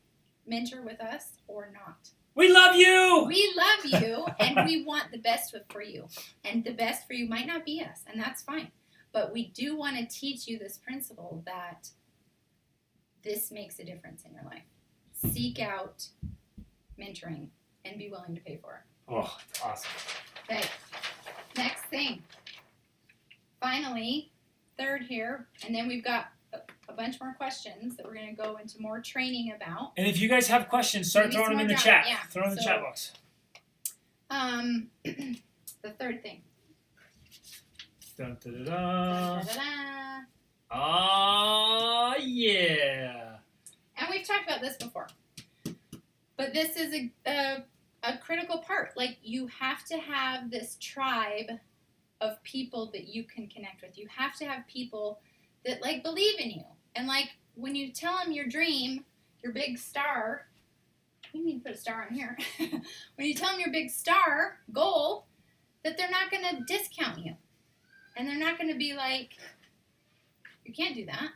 mentor with us or not. We love you! We love you, and we want the best for you. And the best for you might not be us, and that's fine. But we do want to teach you this principle that this makes a difference in your life. Seek out mentoring and be willing to pay for it. Oh, that's awesome. Okay, next thing. Finally, third here, and then we've got a bunch more questions that we're going to go into more training about. And if you guys have questions, start throwing them in the chat. Yeah. Throw them in the chat box. The third thing. Dun, da, da, da. Da, da, da. Yeah. And we've talked about this before. But this is a critical part. Like, you have to have this tribe of people that you can connect with. You have to have people that, like, believe in you. And, like, when you tell them your dream, your big star, we need to put a star on here. When you tell them your big star goal, that they're not going to discount you. And they're not going to be like, you can't do that.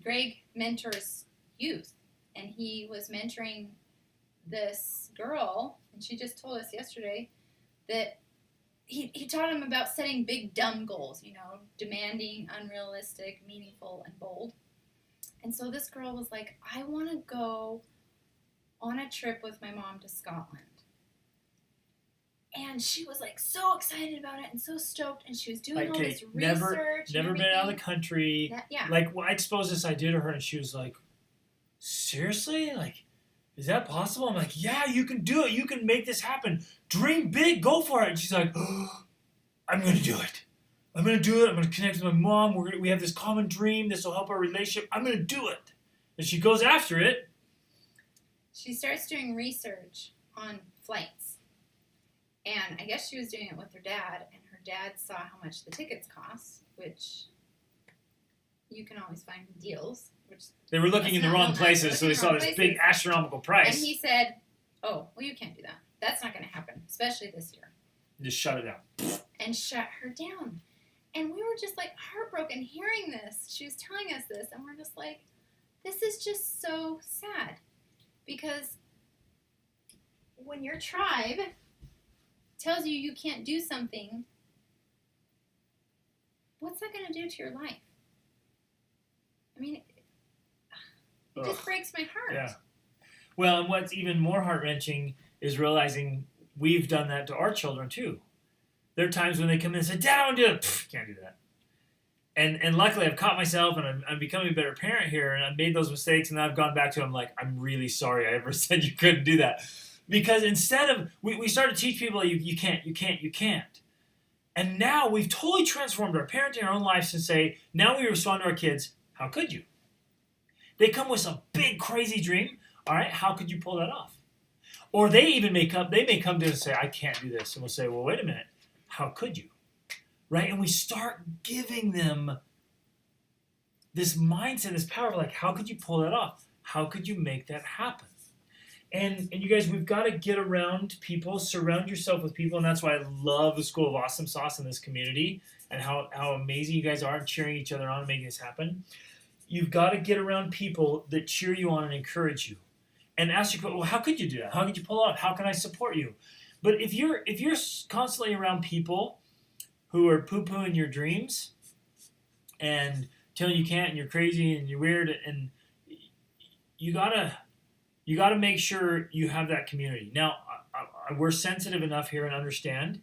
Greg mentors youth. And he was mentoring this girl, and she just told us yesterday that he taught him about setting big, dumb goals, demanding, unrealistic, meaningful, and bold. And so this girl was like, I want to go on a trip with my mom to Scotland. And she was like so excited about it and so stoked, and she was doing all this research. Never been out of the country. Yeah. Like, I exposed this idea to her, and she was like, seriously? Like, is that possible? I'm like, yeah, you can do it. You can make this happen. Dream big. Go for it. And she's like, oh, I'm going to do it. I'm going to do it. I'm going to connect with my mom. We have this common dream. This will help our relationship. I'm going to do it. And she goes after it. She starts doing research on flights. And I guess she was doing it with her dad. And her dad saw how much the tickets cost, which you can always find deals. They were looking in the wrong places, so they saw this big astronomical price. And he said, oh, well, you can't do that. That's not going to happen, especially this year. Just shut it down. And shut her down. And we were just, like, heartbroken hearing this. She was telling us this, and we're just like, this is just so sad. Because when your tribe tells you you can't do something, what's that going to do to your life? I mean, it just breaks my heart. Yeah. Well, and what's even more heart-wrenching is realizing we've done that to our children, too. There are times when they come in and say, Dad, I want to do it. Pfft, can't do that. And luckily, I've caught myself, and I'm becoming a better parent here, and I've made those mistakes, and I've gone back to them like, I'm really sorry I ever said you couldn't do that. Because instead of, we start to teach people, you can't. And now we've totally transformed our parenting, our own lives, to say, now we respond to our kids, how could you? They come with some big, crazy dream. All right, how could you pull that off? Or they may come to us and say, I can't do this. And we'll say, well, wait a minute. How could you? Right? And we start giving them this mindset, this power of like, how could you pull that off? How could you make that happen? And you guys, we've got to get around people, surround yourself with people. And that's why I love the School of Awesome Sauce in this community and how amazing you guys are and cheering each other on and making this happen. You've got to get around people that cheer you on and encourage you. And ask yourself, well, how could you do that? How could you pull it off? How can I support you? But if you're constantly around people who are poo-pooing your dreams and telling you can't and you're crazy and you're weird, and you gotta make sure you have that community. Now, we're sensitive enough here and understand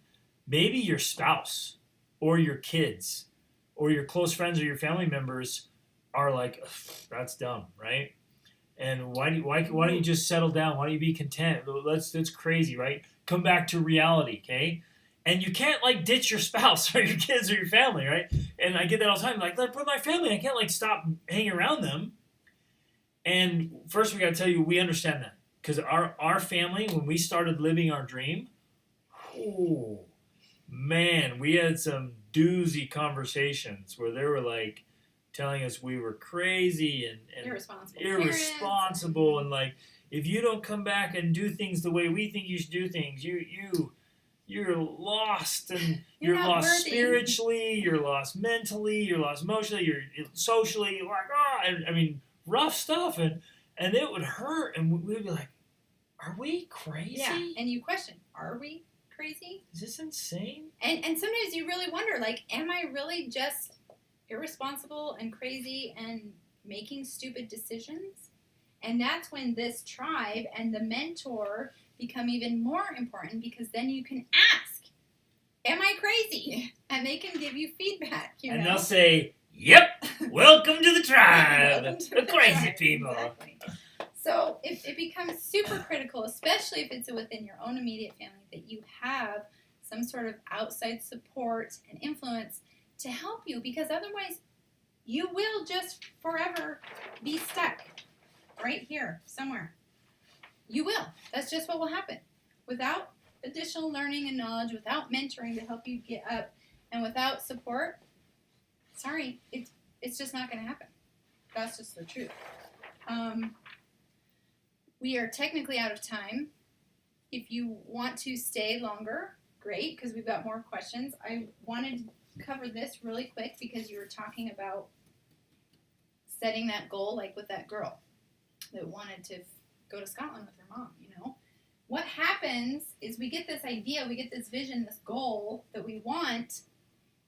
maybe your spouse or your kids or your close friends or your family members are like, that's dumb, right? And why don't you just settle down? Why don't you be content? That's crazy, right? Come back to reality, okay? And you can't like ditch your spouse or your kids or your family, right? And I get that all the time. Like, with my family, I can't like stop hanging around them. And first, we got to tell you, we understand that because our family, when we started living our dream, oh man, we had some doozy conversations where they were like telling us we were crazy and irresponsible, and like, if you don't come back and do things the way we think you should do things, you're lost, and you're lost worthy. Spiritually, you're lost mentally, you're lost emotionally, you're socially, like, I mean, rough stuff, and it would hurt, and we'd be like, are we crazy? Yeah, and you question, are we crazy? Is this insane? And sometimes you really wonder, like, am I really just irresponsible and crazy and making stupid decisions? And that's when this tribe and the mentor become even more important, because then you can ask, am I crazy? And they can give you feedback, and they'll say, yep, welcome to the tribe, the crazy people. Exactly. So it becomes super critical, especially if it's within your own immediate family, that you have some sort of outside support and influence to help you, because otherwise you will just forever be stuck right here somewhere. You will. That's just what will happen. Without additional learning and knowledge, without mentoring to help you get up, and without support, sorry, it's just not going to happen. That's just the truth. We are technically out of time. If you want to stay longer, great, because we've got more questions. I wanted to cover this really quick because you were talking about setting that goal, like with that girl that wanted to go to Scotland with her mom, What happens is we get this idea, we get this vision, this goal that we want,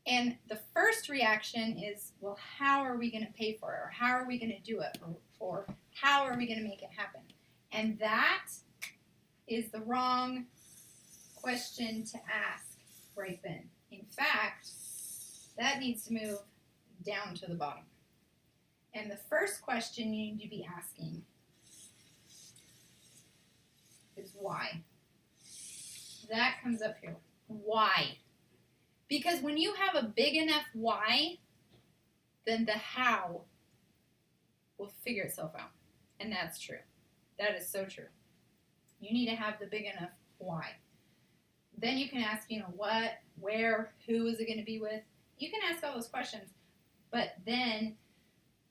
and the first reaction is, well, how are we going to pay for it? Or how are we going to do it? Or how are we going to make it happen? And that is the wrong question to ask right then. In fact, that needs to move down to the bottom. And the first question you need to be asking is why. That comes up here. Why? Because when you have a big enough why, then the how will figure itself out. And that's true. That is so true. You need to have the big enough why. Then you can ask, what, where, who is it going to be with? You can ask all those questions, but then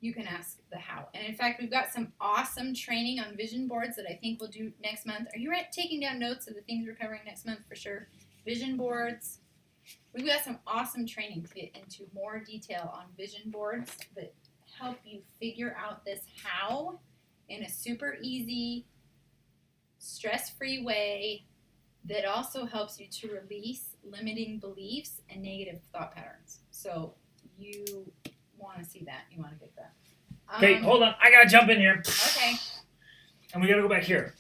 you can ask the how. And in fact, we've got some awesome training on vision boards that I think we'll do next month. Are you taking down notes of the things we're covering next month for sure? Vision boards. We've got some awesome training to get into more detail on vision boards that help you figure out this how in a super easy, stress-free way that also helps you to release limiting beliefs and negative thought patterns. So you want to see that. You want to get that. Okay, hold on. I got to jump in here. Okay. And we got to go back here.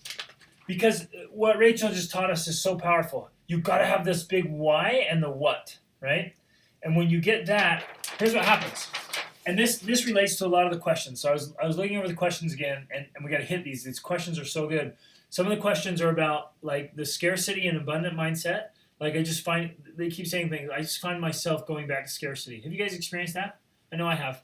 Because what Rachel just taught us is so powerful. You've got to have this big why and the what, right? And when you get that, here's what happens. And this relates to a lot of the questions. So I was looking over the questions again, and we got to hit these. These questions are so good. Some of the questions are about like the scarcity and abundant mindset. Like they keep saying things. I just find myself going back to scarcity. Have you guys experienced that? I know I have.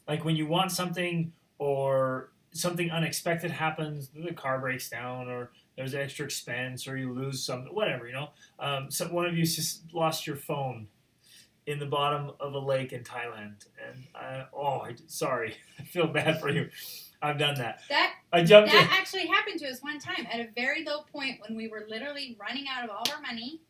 Like when you want something or something unexpected happens, the car breaks down or there's extra expense or you lose something, whatever, So one of you just lost your phone in the bottom of a lake in Thailand. And sorry, I feel bad for you. I've done that. That actually happened to us one time at a very low point when we were literally running out of all our money.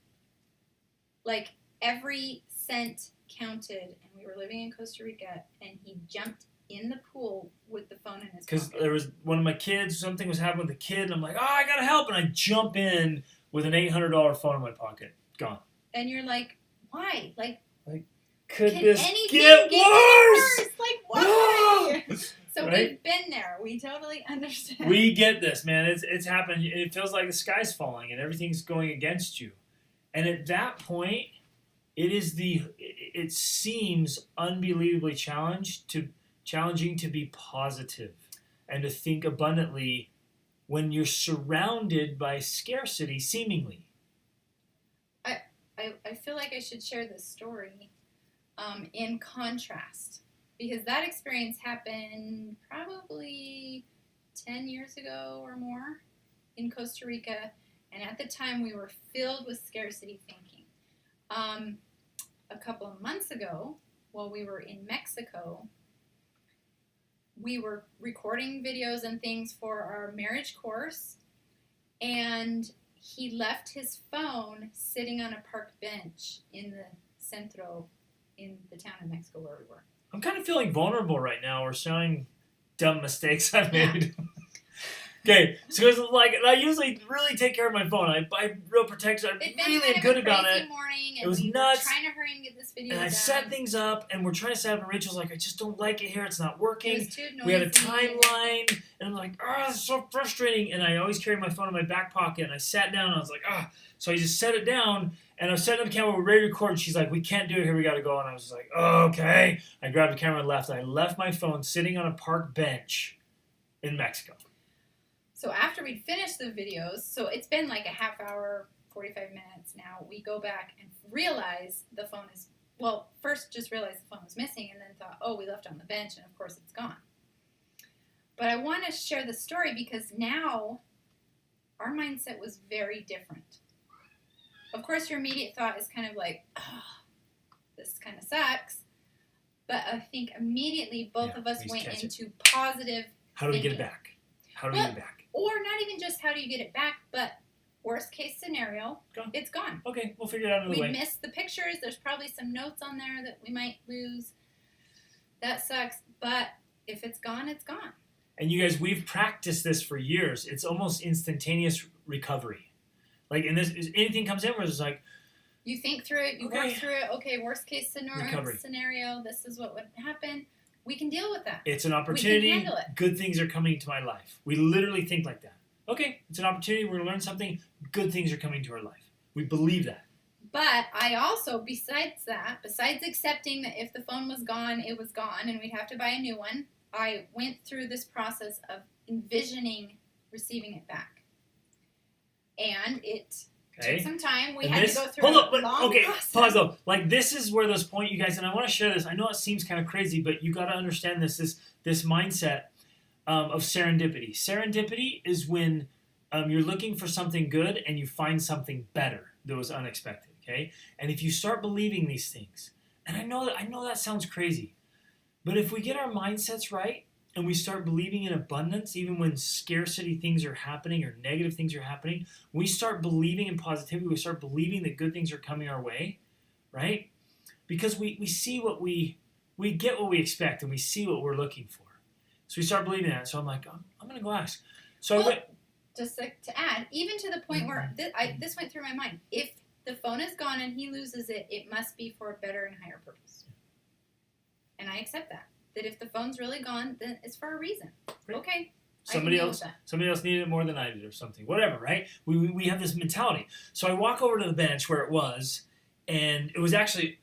Like every cent counted, and we were living in Costa Rica, and he jumped in the pool with the phone in his pocket. Because there was one of my kids, something was happening with the kid, and I'm like, I gotta help, and I jump in with an $800 phone in my pocket. Gone. And you're like, why? Like could this get worse? Like, why? So right? We've been there. We totally understand. We get this, man. It's happened. It feels like the sky's falling and everything's going against you. And at that point, it seems unbelievably challenging to be positive and to think abundantly when you're surrounded by scarcity, seemingly. I I feel like I should share this story in contrast, because that experience happened probably 10 years ago or more in Costa Rica, and at the time we were filled with scarcity thinking. A couple of months ago, while we were in Mexico, we were recording videos and things for our marriage course, and he left his phone sitting on a park bench in the centro, in the town of Mexico where we were. I'm kind of feeling vulnerable right now. We're showing dumb mistakes I've made. Okay, so it's like I usually really take care of my phone. I real protect it. I really am good about it. Morning, and it was we nuts. Were trying to hurry and get this video and done. I set things up, and we're trying to set up, and Rachel's like, I just don't like it here. It's not working. It was too noisy. We had a timeline, and I'm like, this is so frustrating. And I always carry my phone in my back pocket, and I sat down, and I was like, So I just set it down, and I was setting up the camera. We're ready to record, and she's like, we can't do it here. We got to go. And I was just like, okay. I grabbed the camera and left. And I left my phone sitting on a park bench in Mexico. So after we'd finished the videos, so it's been like a half hour, 45 minutes now, we go back and realize the phone is, first just realized the phone was missing, and then thought, we left it on the bench, and of course it's gone. But I want to share the story because now our mindset was very different. Of course, your immediate thought is kind of like, this kind of sucks. But I think immediately both of us went into positive How do we get it back? How do we get it back? Or not even just how do you get it back, but worst case scenario, it's gone. Okay, we'll figure it out another way. We missed the pictures. There's probably some notes on there that we might lose. That sucks. But if it's gone, it's gone. And you guys, we've practiced this for years. It's almost instantaneous recovery. Like, and this, anything comes in where it's like, you think through it, you work through it. Okay, worst case scenario, this is what would happen. We can deal with that. It's an opportunity. We can handle it. Good things are coming to my life. We literally think like that. Okay, it's an opportunity. We're going to learn something. Good things are coming to our life. We believe that. But I also, besides accepting that if the phone was gone, it was gone, and we'd have to buy a new one, I went through this process of envisioning receiving it back. And it took some time. We had to go through process. Pause though. Like, this is where those point, you guys, and I want to share this. I know it seems kind of crazy, but you got to understand this mindset of serendipity. Serendipity is when you're looking for something good and you find something better that was unexpected. Okay, and if you start believing these things, and I know that sounds crazy, but if we get our mindsets right and we start believing in abundance, even when scarcity things are happening or negative things are happening, we start believing in positivity. We start believing that good things are coming our way, right? Because we see what we get what we expect, and we see what we're looking for. So we start believing that. So I'm like, I'm going to go ask. So I went. Just to add, even to the point where this went through my mind. If the phone is gone and he loses it, it must be for a better and higher purpose. And I accept that. That if the phone's really gone, then it's for a reason. Right. Okay. Somebody else needed it more than I did, or something. Whatever, right? We have this mentality. So I walk over to the bench where it was, and it was actually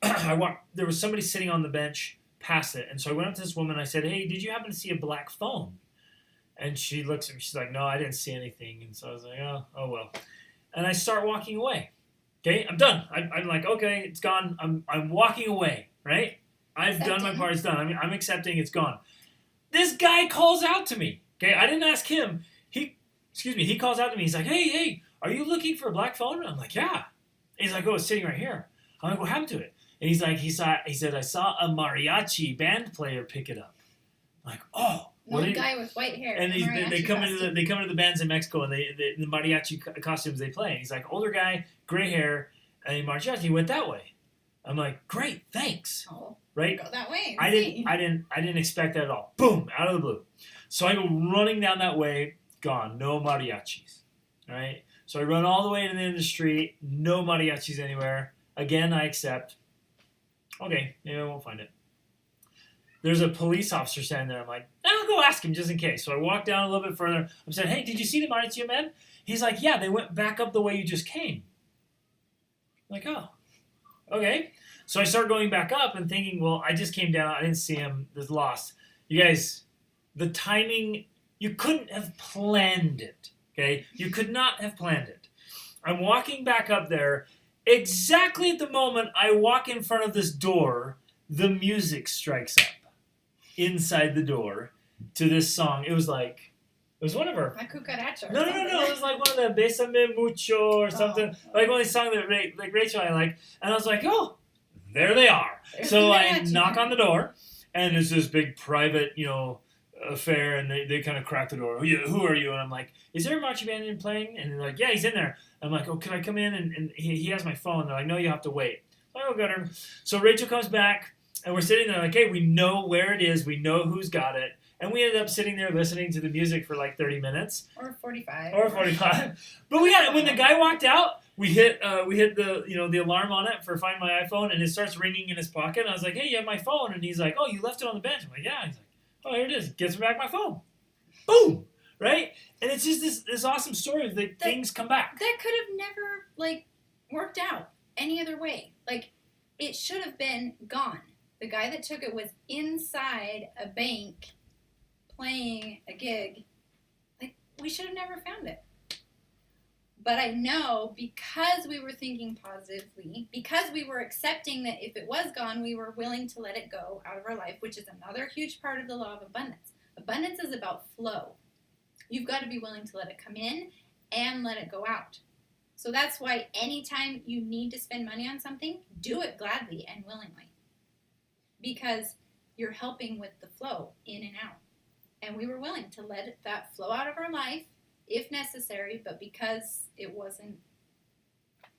there was somebody sitting on the bench past it, and so I went up to this woman and I said, "Hey, did you happen to see a black phone?" And she looks at me, she's like, "No, I didn't see anything." And so I was like, oh well. And I start walking away. Okay, I'm done. I'm like, okay, it's gone. I'm walking away, right? I've done my part. It's done. I'm accepting it's gone. This guy calls out to me. Okay, I didn't ask him. He calls out to me. He's like, hey, are you looking for a black phone? I'm like, yeah. And he's like, oh, it's sitting right here. I'm like, what happened to it? And he's like, he said, I saw a mariachi band player pick it up. I'm like, oh. One guy with white hair. And they come into the bands in Mexico, and the mariachi costumes they play. And he's like, older guy, gray hair, and mariachi. He went that way. I'm like, great, thanks. Oh, right? Go that way. I didn't expect that at all. Boom, out of the blue. So I go running down that way. Gone. No mariachis. All right. So I run all the way to the end of the street. No mariachis anywhere. Again, I accept. Okay, maybe I won't find it. There's a police officer standing there. I'm like, I'll go ask him just in case. So I walk down a little bit further. I'm saying, hey, did you see the mariachi man? He's like, yeah, they went back up the way you just came. I'm like, oh, okay. So I start going back up and thinking, well, I just came down. I didn't see him. There's lost. You guys, the timing, you couldn't have planned it, okay? You could not have planned it. I'm walking back up there, exactly at the moment I walk in front of this door, the music strikes up inside the door to this song. It was one of our... A cucaracha. No. It was like one of the Bésame Mucho or something. Like one of these songs that Rachel and I like. And I was like, oh, there they are. So I knock on the door, and it's this big private, affair, and they kind of crack the door. Who are you? And I'm like, is there a marching band in playing? And they're like, yeah, he's in there. I'm like, oh, can I come in? And he has my phone. They're like, no, you have to wait. So I go get her. So Rachel comes back, and we're sitting there like, hey, we know where it is. We know who's got it. And we ended up sitting there listening to the music for like 30 minutes. Or 45. But when the guy walked out, we hit the the alarm on it for Find My iPhone, and it starts ringing in his pocket. And I was like, hey, you have my phone? And he's like, oh, you left it on the bench. I'm like, yeah. He's like, oh, here it is. Gets me back my phone. Boom. Right? And it's just this awesome story of that things come back. That could have never worked out any other way. It should have been gone. The guy that took it was inside a bank playing a gig. We should have never found it. But I know because we were thinking positively, because we were accepting that if it was gone, we were willing to let it go out of our life, which is another huge part of the law of abundance. Abundance is about flow. You've got to be willing to let it come in and let it go out. So that's why anytime you need to spend money on something, do it gladly and willingly. Because you're helping with the flow in and out. And we were willing to let that flow out of our life if necessary, but because it wasn't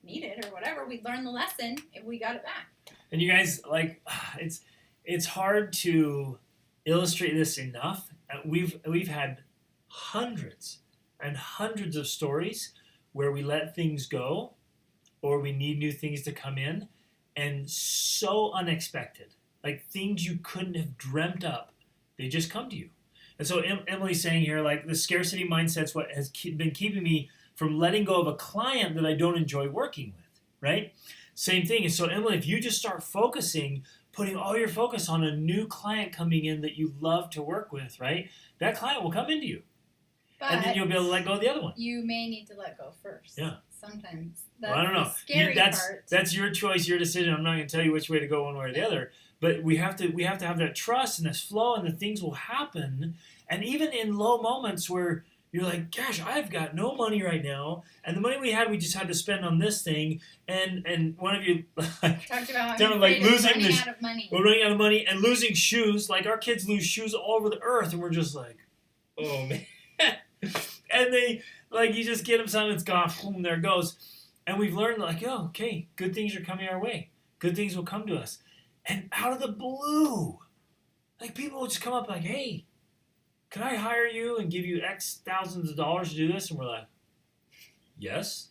needed or whatever, we learned the lesson and we got it back. And you guys, it's hard to illustrate this enough. We've had hundreds and hundreds of stories where we let things go or we need new things to come in, and so unexpected. Things you couldn't have dreamt up, they just come to you. And so Emily's saying here, the scarcity mindset's what has been keeping me from letting go of a client that I don't enjoy working with, right? Same thing. And so, Emily, if you just start putting all your focus on a new client coming in that you love to work with, right? That client will come into you. But and then you'll be able to let go of the other one. You may need to let go first. Yeah. Sometimes. That's I don't know. The scary part. That's your choice, your decision. I'm not going to tell you which way to go one way or the other. But we have to have that trust and this flow, and the things will happen. And even in low moments where you're like, gosh, I've got no money right now, and the money we just had to spend on this thing. And one of you talked about running out of money. We're running out of money and losing shoes. Our kids lose shoes all over the earth, and we're just like, oh man. And they you just get them something, it's gone, boom, there it goes. And we've learned okay, good things are coming our way. Good things will come to us. And out of the blue, people will just come up hey, can I hire you and give you X thousands of dollars to do this? And we're like, yes.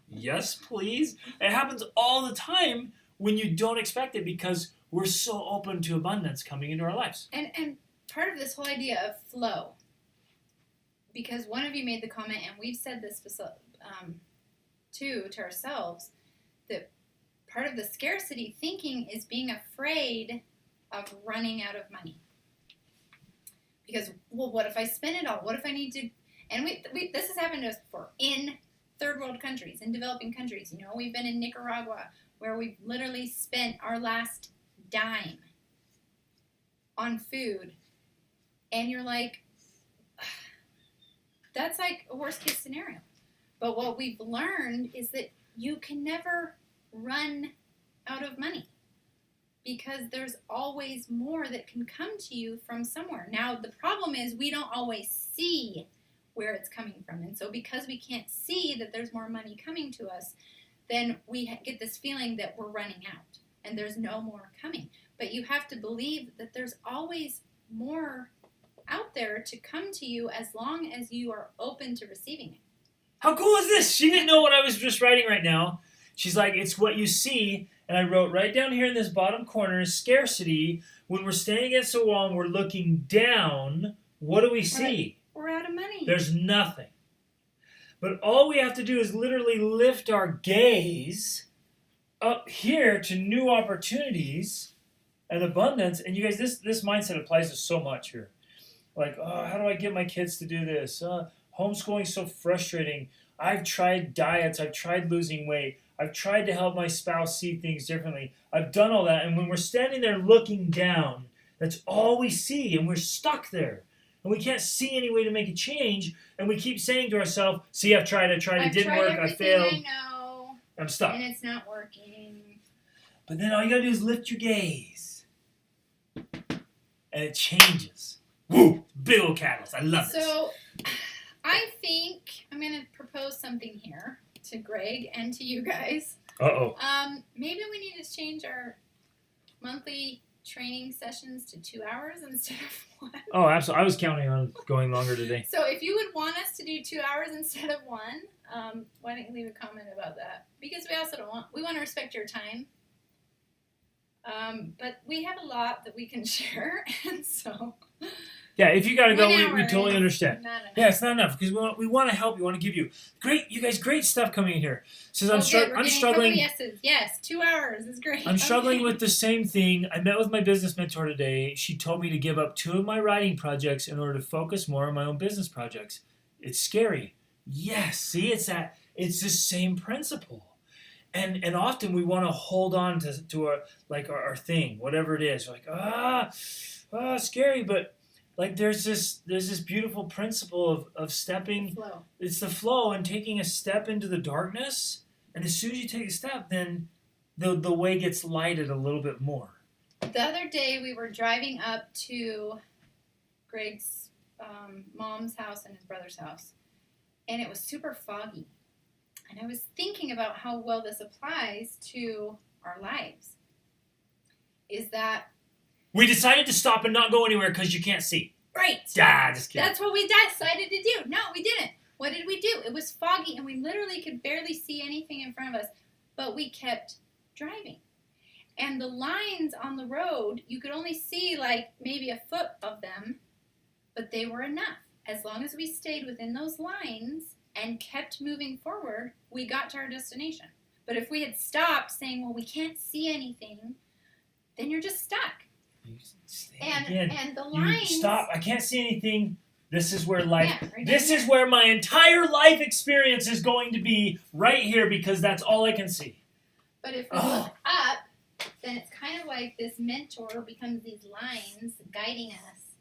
Yes, please. It happens all the time when you don't expect it because we're so open to abundance coming into our lives. And part of this whole idea of flow, because one of you made the comment, and we've said this too to ourselves, that part of the scarcity thinking is being afraid of running out of money. Because, what if I spend it all? What if I need to? And this has happened to us before in third world countries, in developing countries. We've been in Nicaragua where we've literally spent our last dime on food. And you're like, that's a worst case scenario. But what we've learned is that you can never run out of money because there's always more that can come to you from somewhere. Now, the problem is we don't always see where it's coming from. And so because we can't see that there's more money coming to us, then we get this feeling that we're running out and there's no more coming. But you have to believe that there's always more out there to come to you as long as you are open to receiving it. How cool is this? She didn't know what I was just writing right now. She's like, it's what you see. And I wrote right down here in this bottom corner, scarcity. When we're standing against a wall and we're looking down, what do we see? We're out of money. There's nothing. But all we have to do is literally lift our gaze up here to new opportunities and abundance. And you guys, this mindset applies to so much here. How do I get my kids to do this? Homeschooling's so frustrating. I've tried diets. I've tried losing weight. I've tried to help my spouse see things differently. I've done all that. And when we're standing there looking down, that's all we see. And we're stuck there. And we can't see any way to make a change. And we keep saying to ourselves, see, I've tried, it didn't work, I failed. I know. I'm stuck. And it's not working. But then all you got to do is lift your gaze. And it changes. Woo! Big old catalyst. I love it. So, I think I'm going to propose something here to Greg and to you guys. Uh-oh. Maybe we need to change our monthly training sessions to 2 hours instead of 1. Oh, absolutely. I was counting on going longer today. So if you would want us to do 2 hours instead of 1, why don't you leave a comment about that? Because we also we want to respect your time. But we have a lot that we can share, and so... Yeah, if you got to go, 1 hour we totally understand. Not enough. Yeah, it's not enough because we want to help. We want to give you great stuff coming in here. Says I'm struggling. Yeses. Yes, 2 hours is great. I'm struggling with the same thing. I met with my business mentor today. She told me to give up 2 of my writing projects in order to focus more on my own business projects. It's scary. Yes, see, it's the same principle. And often we want to hold on to our thing, whatever it is. We're like, scary, but like there's this beautiful principle of stepping. Flow. It's the flow and taking a step into the darkness. And as soon as you take a step, then the way gets lighted a little bit more. The other day we were driving up to Greg's mom's house and his brother's house, and it was super foggy. And I was thinking about how well this applies to our lives. Is that... We decided to stop and not go anywhere because you can't see. Right. Just kidding. That's what we decided to do. No, we didn't. What did we do? It was foggy and we literally could barely see anything in front of us. But we kept driving. And the lines on the road, you could only see like maybe a foot of them. But they were enough. As long as we stayed within those lines and kept moving forward, we got to our destination. But if we had stopped saying, well, we can't see anything, then you're just stuck. And the lines... You stop. I can't see anything. This is where life... Yeah, this is where my entire life experience is going to be right here because that's all I can see. But if we look up, then it's kind of like this mentor becomes these lines guiding us.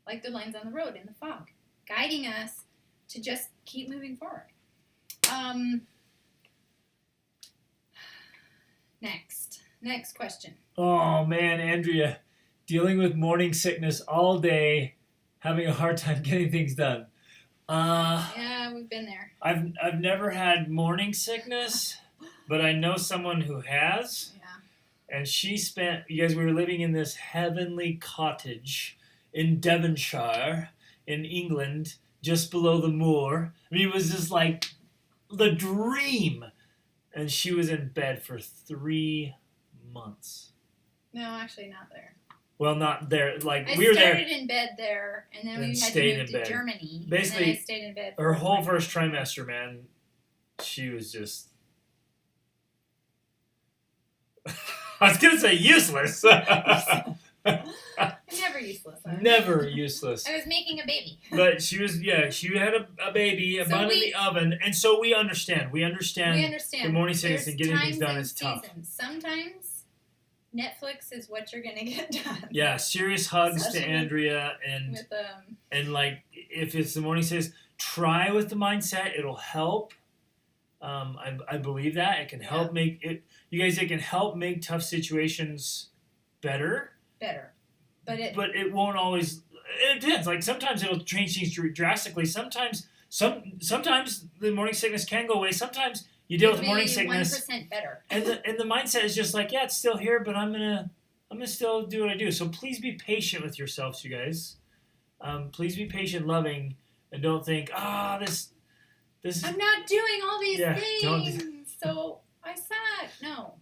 Like the lines on the road in the fog. Guiding us to just keep moving forward. Next question. Oh, man, Andrea. Dealing with morning sickness all day, having a hard time getting things done. Yeah, we've been there. I've never had morning sickness, but I know someone who has. Yeah. And we were living in this heavenly cottage in Devonshire, in England, just below the moor. I mean, it was just like the dream. And she was in bed for 3 months. No, actually not there. Well, not there. Like we were there. I started in bed there, and then we had to move to Germany. Basically, and then I stayed in bed. Her whole first trimester, man, she was just... I was going to say useless. Never useless. Never useless. I was making a baby. But she had a baby, a bun in the oven, and so we understand. We understand the morning sickness and getting things done is tough. Sometimes Netflix is what you're going to get done. Yeah, serious hugs to Andrea, and like if it's the morning sickness, try with the mindset. It'll help. I believe that it can help make it. You guys, it can help make tough situations better. But it won't always. It depends. Like sometimes it'll change things drastically. Sometimes the morning sickness can go away. Sometimes you deal with morning sickness. 1% better. And the mindset is just like, yeah, it's still here, but I'm gonna still do what I do. So please be patient with yourselves, you guys. Please be patient, loving, and don't think, this. I'm not doing all these things, so I suck. No.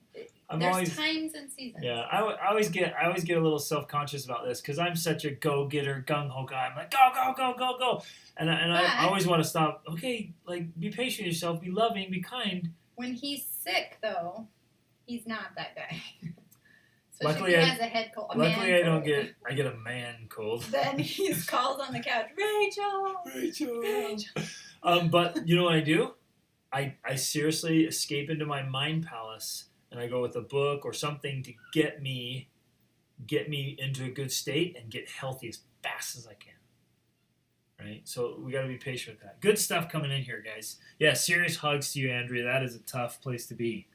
There's times and seasons. Yeah, I always get a little self-conscious about this because I'm such a go-getter, gung-ho guy. I'm like, go, and I always want to stop. Okay, like be patient with yourself, be loving, be kind. When he's sick, though, he's not that guy. Luckily, if he has a head cold. I get a man cold. Then he's called on the couch, Rachel. But you know what I do? I seriously escape into my mind palace and I go with a book or something to get me into a good state and get healthy as fast as I can. Right? So we got to be patient with that. Good stuff coming in here, guys. Yeah, serious hugs to you, Andrea. That is a tough place to be.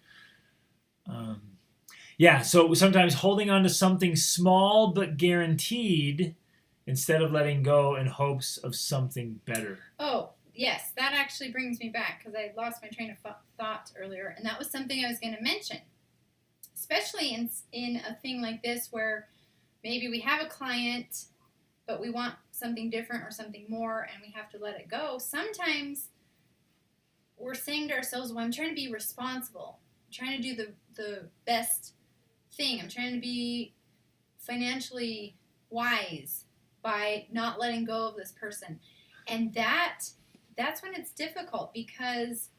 Yeah, so sometimes holding on to something small but guaranteed instead of letting go in hopes of something better. Oh, yes, that actually brings me back because I lost my train of thought earlier, and that was something I was going to mention, especially in a thing like this where maybe we have a client, but we want something different or something more, and we have to let it go. Sometimes we're saying to ourselves, well, I'm trying to be responsible. I'm trying to do the best thing. I'm trying to be financially wise by not letting go of this person. And that's when it's difficult because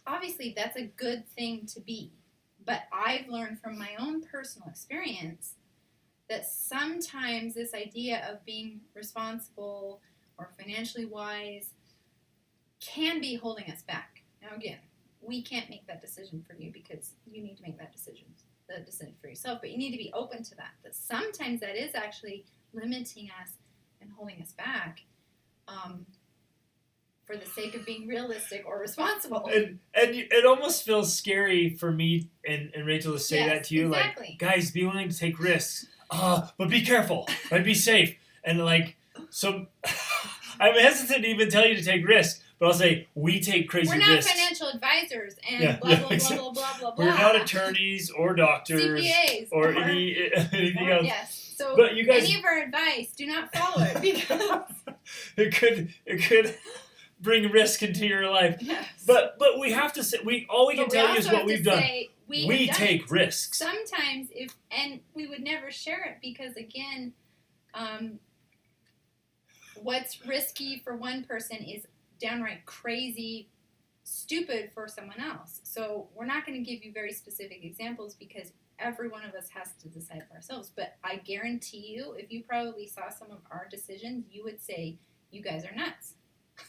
obviously that's a good thing to be. But I've learned from my own personal experience that sometimes this idea of being responsible or financially wise can be holding us back. Now again, we can't make that decision for you because you need to make the decision for yourself, but you need to be open to that. That sometimes that is actually limiting us and holding us back for the sake of being realistic or responsible. And it almost feels scary for me and Rachel to say that to you. Exactly. Like, guys, be willing to take risks. But be careful. Right? Be safe. And so I'm hesitant to even tell you to take risks. But I'll say, we take crazy risks. We're not financial advisors and blah, blah, blah, blah, blah, blah, blah. We're not attorneys or doctors. CPAs. Or anything else. Yes. So but you guys, any of our advice, do not follow it because it could bring risk into your life. Yes. But we have to say, all we can tell you is what we've done. We take risks. Sometimes and we would never share it because again, what's risky for one person is downright crazy, stupid for someone else. So we're not going to give you very specific examples because every one of us has to decide for ourselves. But I guarantee you, if you probably saw some of our decisions, you would say, you guys are nuts.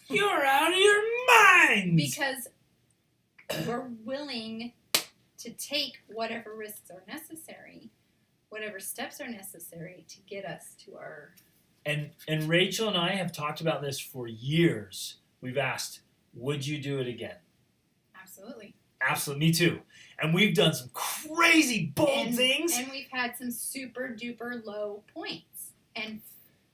You're out of your minds! Because we're willing to take whatever risks are necessary, whatever steps are necessary to get us to our... And Rachel and I have talked about this for years. We've asked, would you do it again? Absolutely. Absolutely, me too. And we've done some crazy bold things. And we've had some super duper low points. And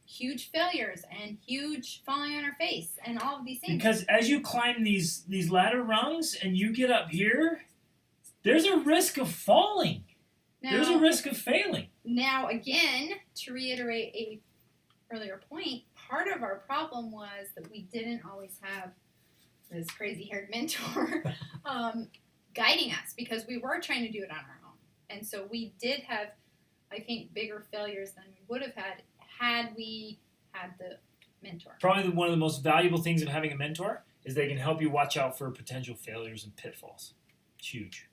huge failures and huge falling on our face and all of these things. Because as you climb these ladder rungs and you get up here, there's a risk of falling. There's a risk of failing. Now, again, to reiterate a earlier point, part of our problem was that we didn't always have this crazy-haired mentor guiding us because we were trying to do it on our own. And so we did have, I think, bigger failures than we would have had we had the mentor. Probably one of the most valuable things of having a mentor is they can help you watch out for potential failures and pitfalls. It's huge.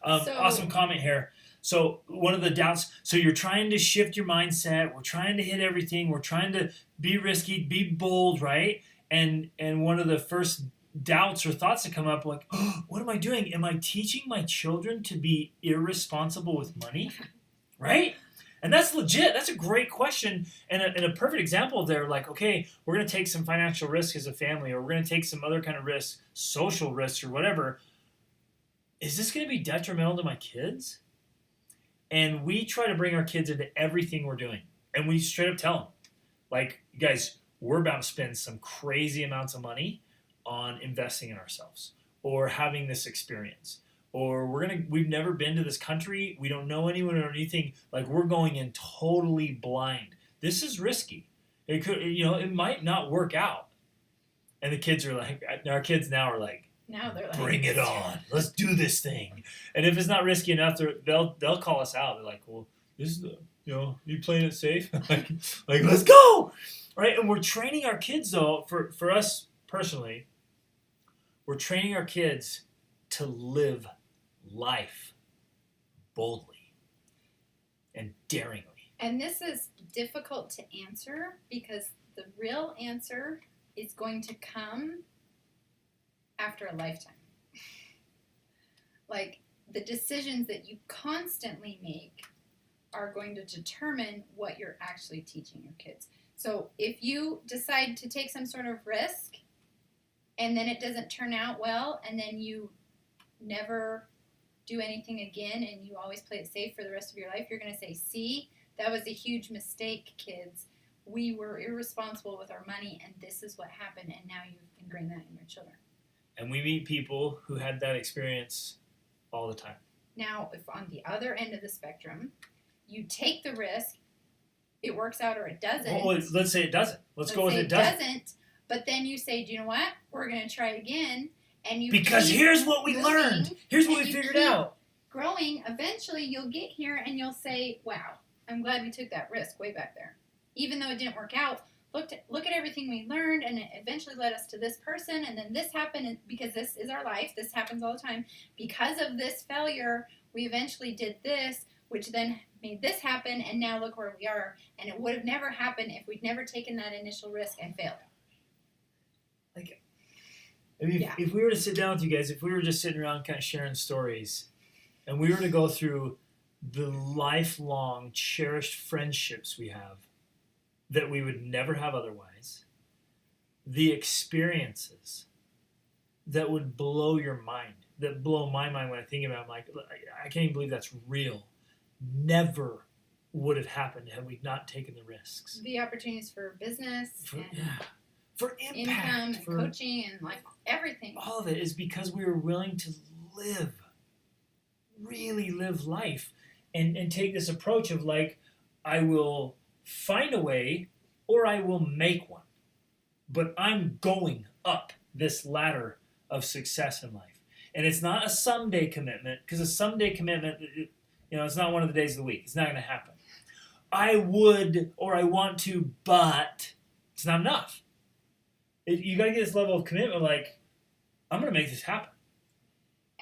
Awesome comment here. So one of the doubts, so you're trying to shift your mindset. We're trying to hit everything. We're trying to be risky, be bold, right? And one of the first doubts or thoughts that come up like, oh, what am I doing? Am I teaching my children to be irresponsible with money? Right? And that's legit. That's a great question and a perfect example there. Like, okay, we're going to take some financial risk as a family or we're going to take some other kind of risks, social risks or whatever. Is this going to be detrimental to my kids? And we try to bring our kids into everything we're doing. And we straight up tell them, like, guys, we're about to spend some crazy amounts of money on investing in ourselves or having this experience. Or we've never been to this country. We don't know anyone or anything. Like, we're going in totally blind. This is risky. It could, it might not work out. And the kids are like, our kids now are like, now they're like, bring it on. Let's do this thing. And if it's not risky enough, they'll call us out. They're like, well, this is you playing it safe? like let's go, right? And we're training our kids though. For us personally, we're training our kids to live life boldly and daringly. And this is difficult to answer because the real answer is going to come after a lifetime. Like, the decisions that you constantly make are going to determine what you're actually teaching your kids. So if you decide to take some sort of risk and then it doesn't turn out well and then you never do anything again and you always play it safe for the rest of your life, you're going to say, see, that was a huge mistake, kids. We were irresponsible with our money and this is what happened, and now you've ingrained that in your children. And we meet people who had that experience all the time. Now, if on the other end of the spectrum, you take the risk, it works out or it doesn't. Well, let's say it doesn't. Let's go with it doesn't. But then you say, do you know what? We're going to try it again. And you because here's what we learned. Here's what we figured out. Growing, eventually you'll get here and you'll say, wow, I'm glad we took that risk way back there. Even though it didn't work out, look at everything we learned, and it eventually led us to this person, and then this happened, and because this is our life. This happens all the time. Because of this failure, we eventually did this, which then made this happen, and now look where we are. And it would have never happened if we'd never taken that initial risk and failed. Like, I mean, if we were to sit down with you guys, if we were just sitting around kind of sharing stories, and we were to go through the lifelong cherished friendships we have that we would never have otherwise, the experiences that would blow your mind, that blow my mind when I think about it, I'm like, I can't even believe that's real. Never would have happened had we not taken the risks. The opportunities for business, for impact, income, and coaching, and like everything. All of it is because we were willing to really live life, and take this approach of like, I will find a way or I will make one, but I'm going up this ladder of success in life. And it's not a someday commitment, because a someday commitment, it's not one of the days of the week. It's not going to happen. I would, or I want to, but it's not enough. You got to get this level of commitment, like, I'm going to make this happen.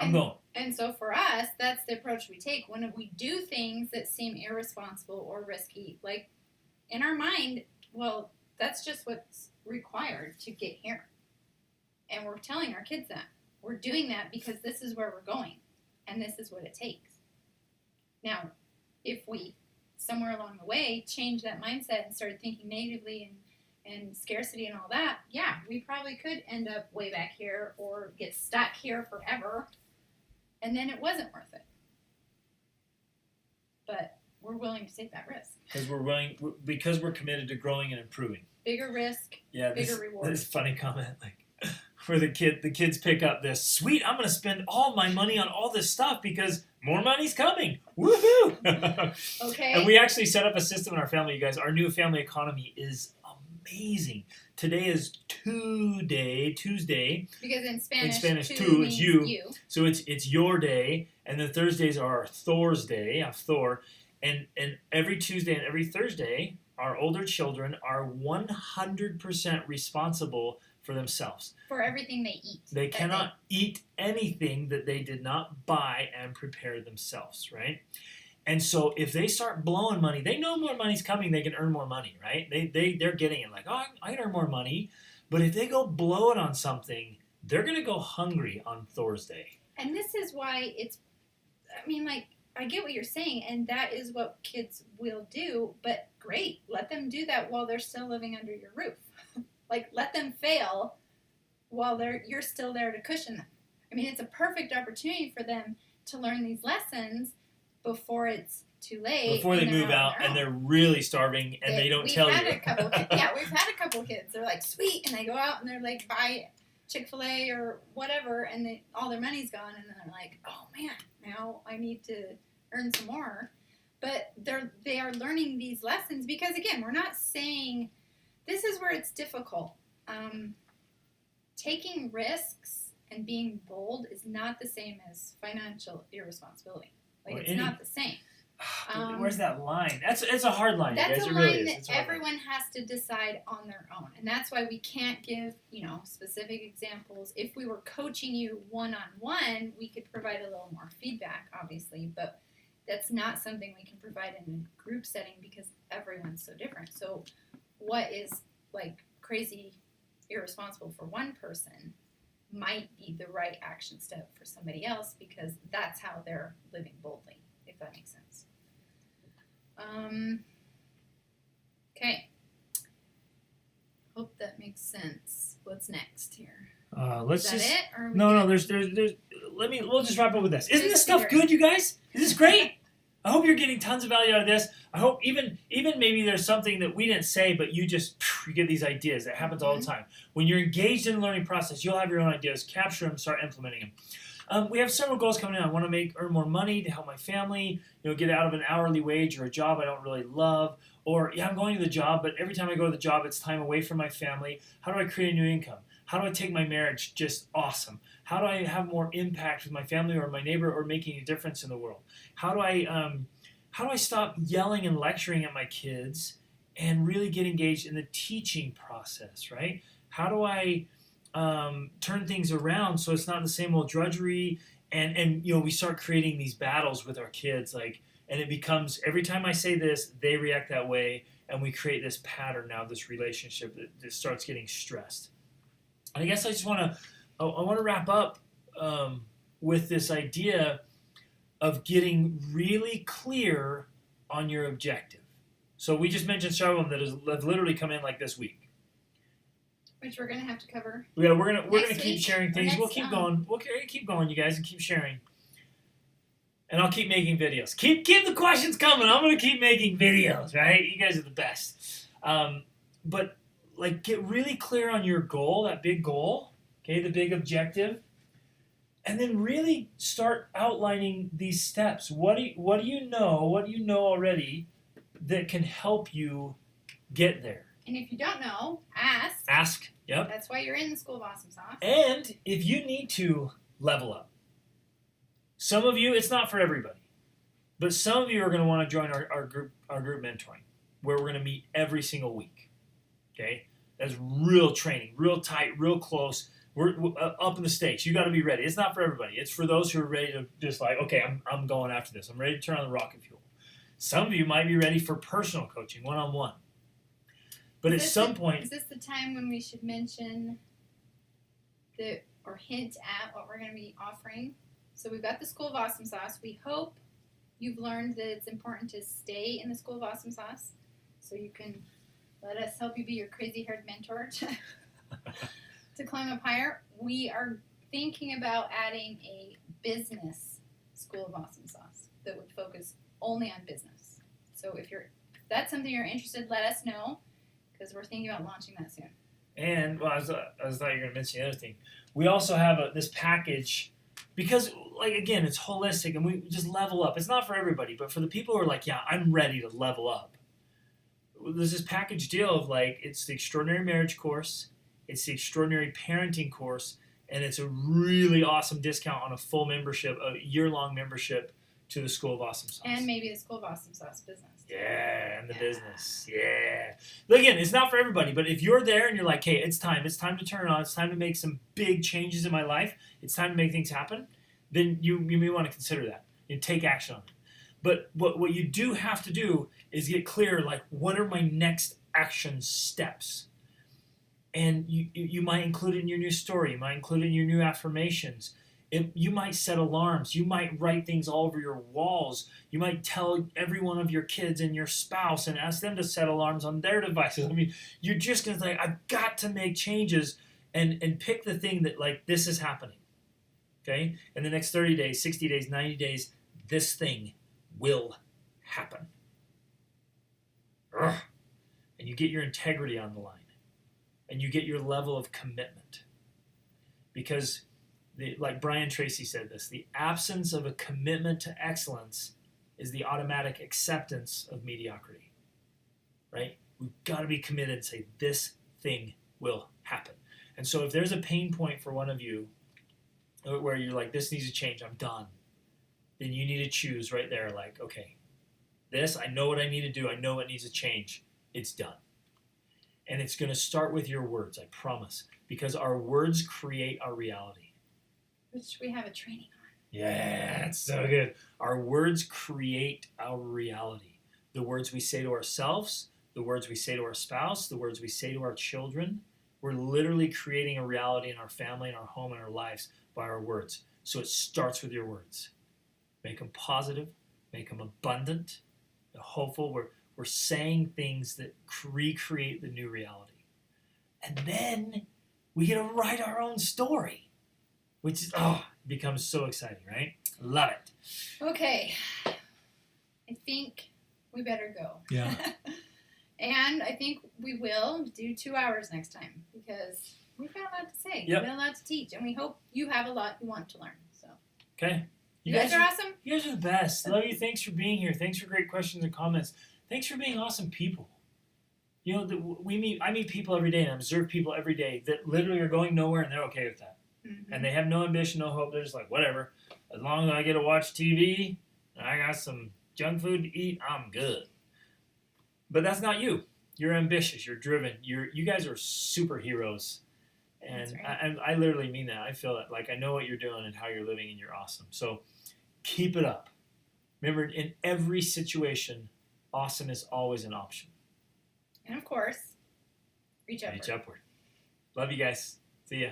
I'm going. And so for us, that's the approach we take when we do things that seem irresponsible or risky. Like, in our mind, well, that's just what's required to get here. And we're telling our kids that. We're doing that because this is where we're going, and this is what it takes. Now, if we, somewhere along the way, change that mindset and started thinking negatively and scarcity and all that, yeah, we probably could end up way back here or get stuck here forever, and then it wasn't worth it. But we're willing to take that risk. Because we're committed to growing and improving. Bigger risk, bigger reward. This funny comment, like, where the kids pick up this, sweet, I'm going to spend all my money on all this stuff because more money's coming. Woohoo! Okay. And we actually set up a system in our family, you guys. Our new family economy is amazing. Today is Tuesday. Because in Spanish two is you. So it's your day, and then Thursdays are Thor's day, Thor. And every Tuesday and every Thursday, our older children are 100% responsible for themselves. For everything they eat. They cannot eat anything that they did not buy and prepare themselves, right? And so if they start blowing money, they know more money's coming, they can earn more money, right? They're getting it like, oh, I can earn more money. But if they go blow it on something, they're going to go hungry on Thursday. And this is why I get what you're saying, and that is what kids will do, but great. Let them do that while they're still living under your roof. Like, let them fail while you're still there to cushion them. I mean, it's a perfect opportunity for them to learn these lessons before it's too late. Before they move out and they're really starving and they don't tell you. We've had a couple kids. They're like, sweet, and they go out and they're like, buy Chick-fil-A or whatever, and all their money's gone, and then they're like, oh man, now I need to earn some more. But they are learning these lessons because, again, we're not saying, this is where it's difficult. Taking risks and being bold is not the same as financial irresponsibility. Like, it's not the same. Where's that line? It's a hard line. That's guys. a it line really that is. everyone has to decide on their own. And that's why we can't give, specific examples. If we were coaching you one-on-one, we could provide a little more feedback, obviously. But that's not something we can provide in a group setting because everyone's so different. So what is, like, crazy irresponsible for one person might be the right action step for somebody else because that's how they're living boldly, if that makes sense. Okay. Hope that makes sense. What's next here? Let's Is that just. it? Or No. There's. We'll just wrap up with this. Isn't this stuff good, you guys? Is this great? I hope you're getting tons of value out of this. I hope even maybe there's something that we didn't say, but you just you get these ideas. That happens all the time. When you're engaged in the learning process, you'll have your own ideas. Capture them, start implementing them. We have several goals coming in. I want to earn more money to help my family. Get out of an hourly wage or a job I don't really love. Or I'm going to the job, but every time I go to the job, it's time away from my family. How do I create a new income? How do I take my marriage just awesome? How do I have more impact with my family or my neighbor or making a difference in the world? How do I stop yelling and lecturing at my kids and really get engaged in the teaching process, right? How do I turn things around so it's not the same old drudgery and we start creating these battles with our kids and it becomes every time I say this, they react that way, and we create this pattern now, this relationship that starts getting stressed. And I guess I just want to wrap up with this idea of getting really clear on your objective. So we just mentioned several of them that have literally come in like this week. Which we're gonna have to cover. Yeah, we're gonna keep sharing things. We'll keep going. We'll keep going, you guys, and keep sharing. And I'll keep making videos. Keep the questions coming. I'm gonna keep making videos, right? You guys are the best. But get really clear on your goal, that big goal, okay, the big objective, and then really start outlining these steps. What do you know already that can help you get there? And if you don't know, ask. Ask. Yep. That's why you're in the School of Awesome Sauce. And if you need to level up. Some of you, it's not for everybody, but some of you are going to want to join our group mentoring, where we're going to meet every single week. Okay, that's real training, real tight, real close. We're up in the stakes. You got to be ready. It's not for everybody. It's for those who are ready to just okay, I'm going after this. I'm ready to turn on the rocket fuel. Some of you might be ready for personal coaching, one-on-one. But at some point, is this the time when we should mention or hint at what we're going to be offering? So we've got the School of Awesome Sauce. We hope you've learned that it's important to stay in the School of Awesome Sauce so you can let us help you be your crazy-haired mentor to climb up higher. We are thinking about adding a business School of Awesome Sauce that would focus only on business. So if that's something you're interested in, let us know because we're thinking about launching that soon. And I thought you were going to mention the other thing. We also have this package. Because, again, it's holistic, and we just level up. It's not for everybody, but for the people who are yeah, I'm ready to level up. There's this package deal of, it's the Extraordinary Marriage course, it's the Extraordinary Parenting course, and it's a really awesome discount on a full membership, a year-long membership to the School of Awesome Sauce. And maybe the School of Awesome Sauce business. Yeah, and the business. Yeah. But again, it's not for everybody, but if you're there and you're hey, it's time to turn it on, it's time to make some big changes in my life, it's time to make things happen, then you may want to consider that and take action on it. But what you do have to do is get clear, what are my next action steps? And you might include it in your new story, you might include it in your new affirmations. You might set alarms. You might write things all over your walls. You might tell every one of your kids and your spouse and ask them to set alarms on their devices. I mean, you're just going to I've got to make changes and pick the thing that, this is happening. Okay? In the next 30 days, 60 days, 90 days, this thing will happen. Ugh. And you get your integrity on the line. And you get your level of commitment. Because like Brian Tracy said this, the absence of a commitment to excellence is the automatic acceptance of mediocrity, right? We've got to be committed and say, this thing will happen. And so if there's a pain point for one of you where you're this needs to change, I'm done, then you need to choose right there, okay, this, I know what I need to do. I know what needs to change. It's done. And it's going to start with your words, I promise, because our words create our reality. Which we have a training on. Yeah, it's so good. Our words create our reality. The words we say to ourselves, the words we say to our spouse, the words we say to our children, We're literally creating a reality in our family, in our home, in our lives by our words. So it starts with your words. Make them positive, make them abundant, hopeful. We're saying things that recreate the new reality. And then we get to write our own story, which is, becomes so exciting, right? Love it. Okay. I think we better go. Yeah. And I think we will do 2 hours next time because we've got a lot to say. Yep. We've got a lot to teach, and we hope you have a lot you want to learn. So. Okay. You guys are awesome. You guys are the best. Love you. Thanks for being here. Thanks for great questions and comments. Thanks for being awesome people. You know, I meet people every day and observe people every day that literally are going nowhere and they're okay with that. Mm-hmm. And they have no ambition, no hope. They're just like, whatever. As long as I get to watch TV and I got some junk food to eat, I'm good. But that's not you. You're ambitious. You're driven. You guys are superheroes. And right. I literally mean that. I feel it. Like, I know what you're doing and how you're living, and you're awesome. So keep it up. Remember, in every situation, awesome is always an option. And of course, reach upward. Reach upward. Love you guys. See ya.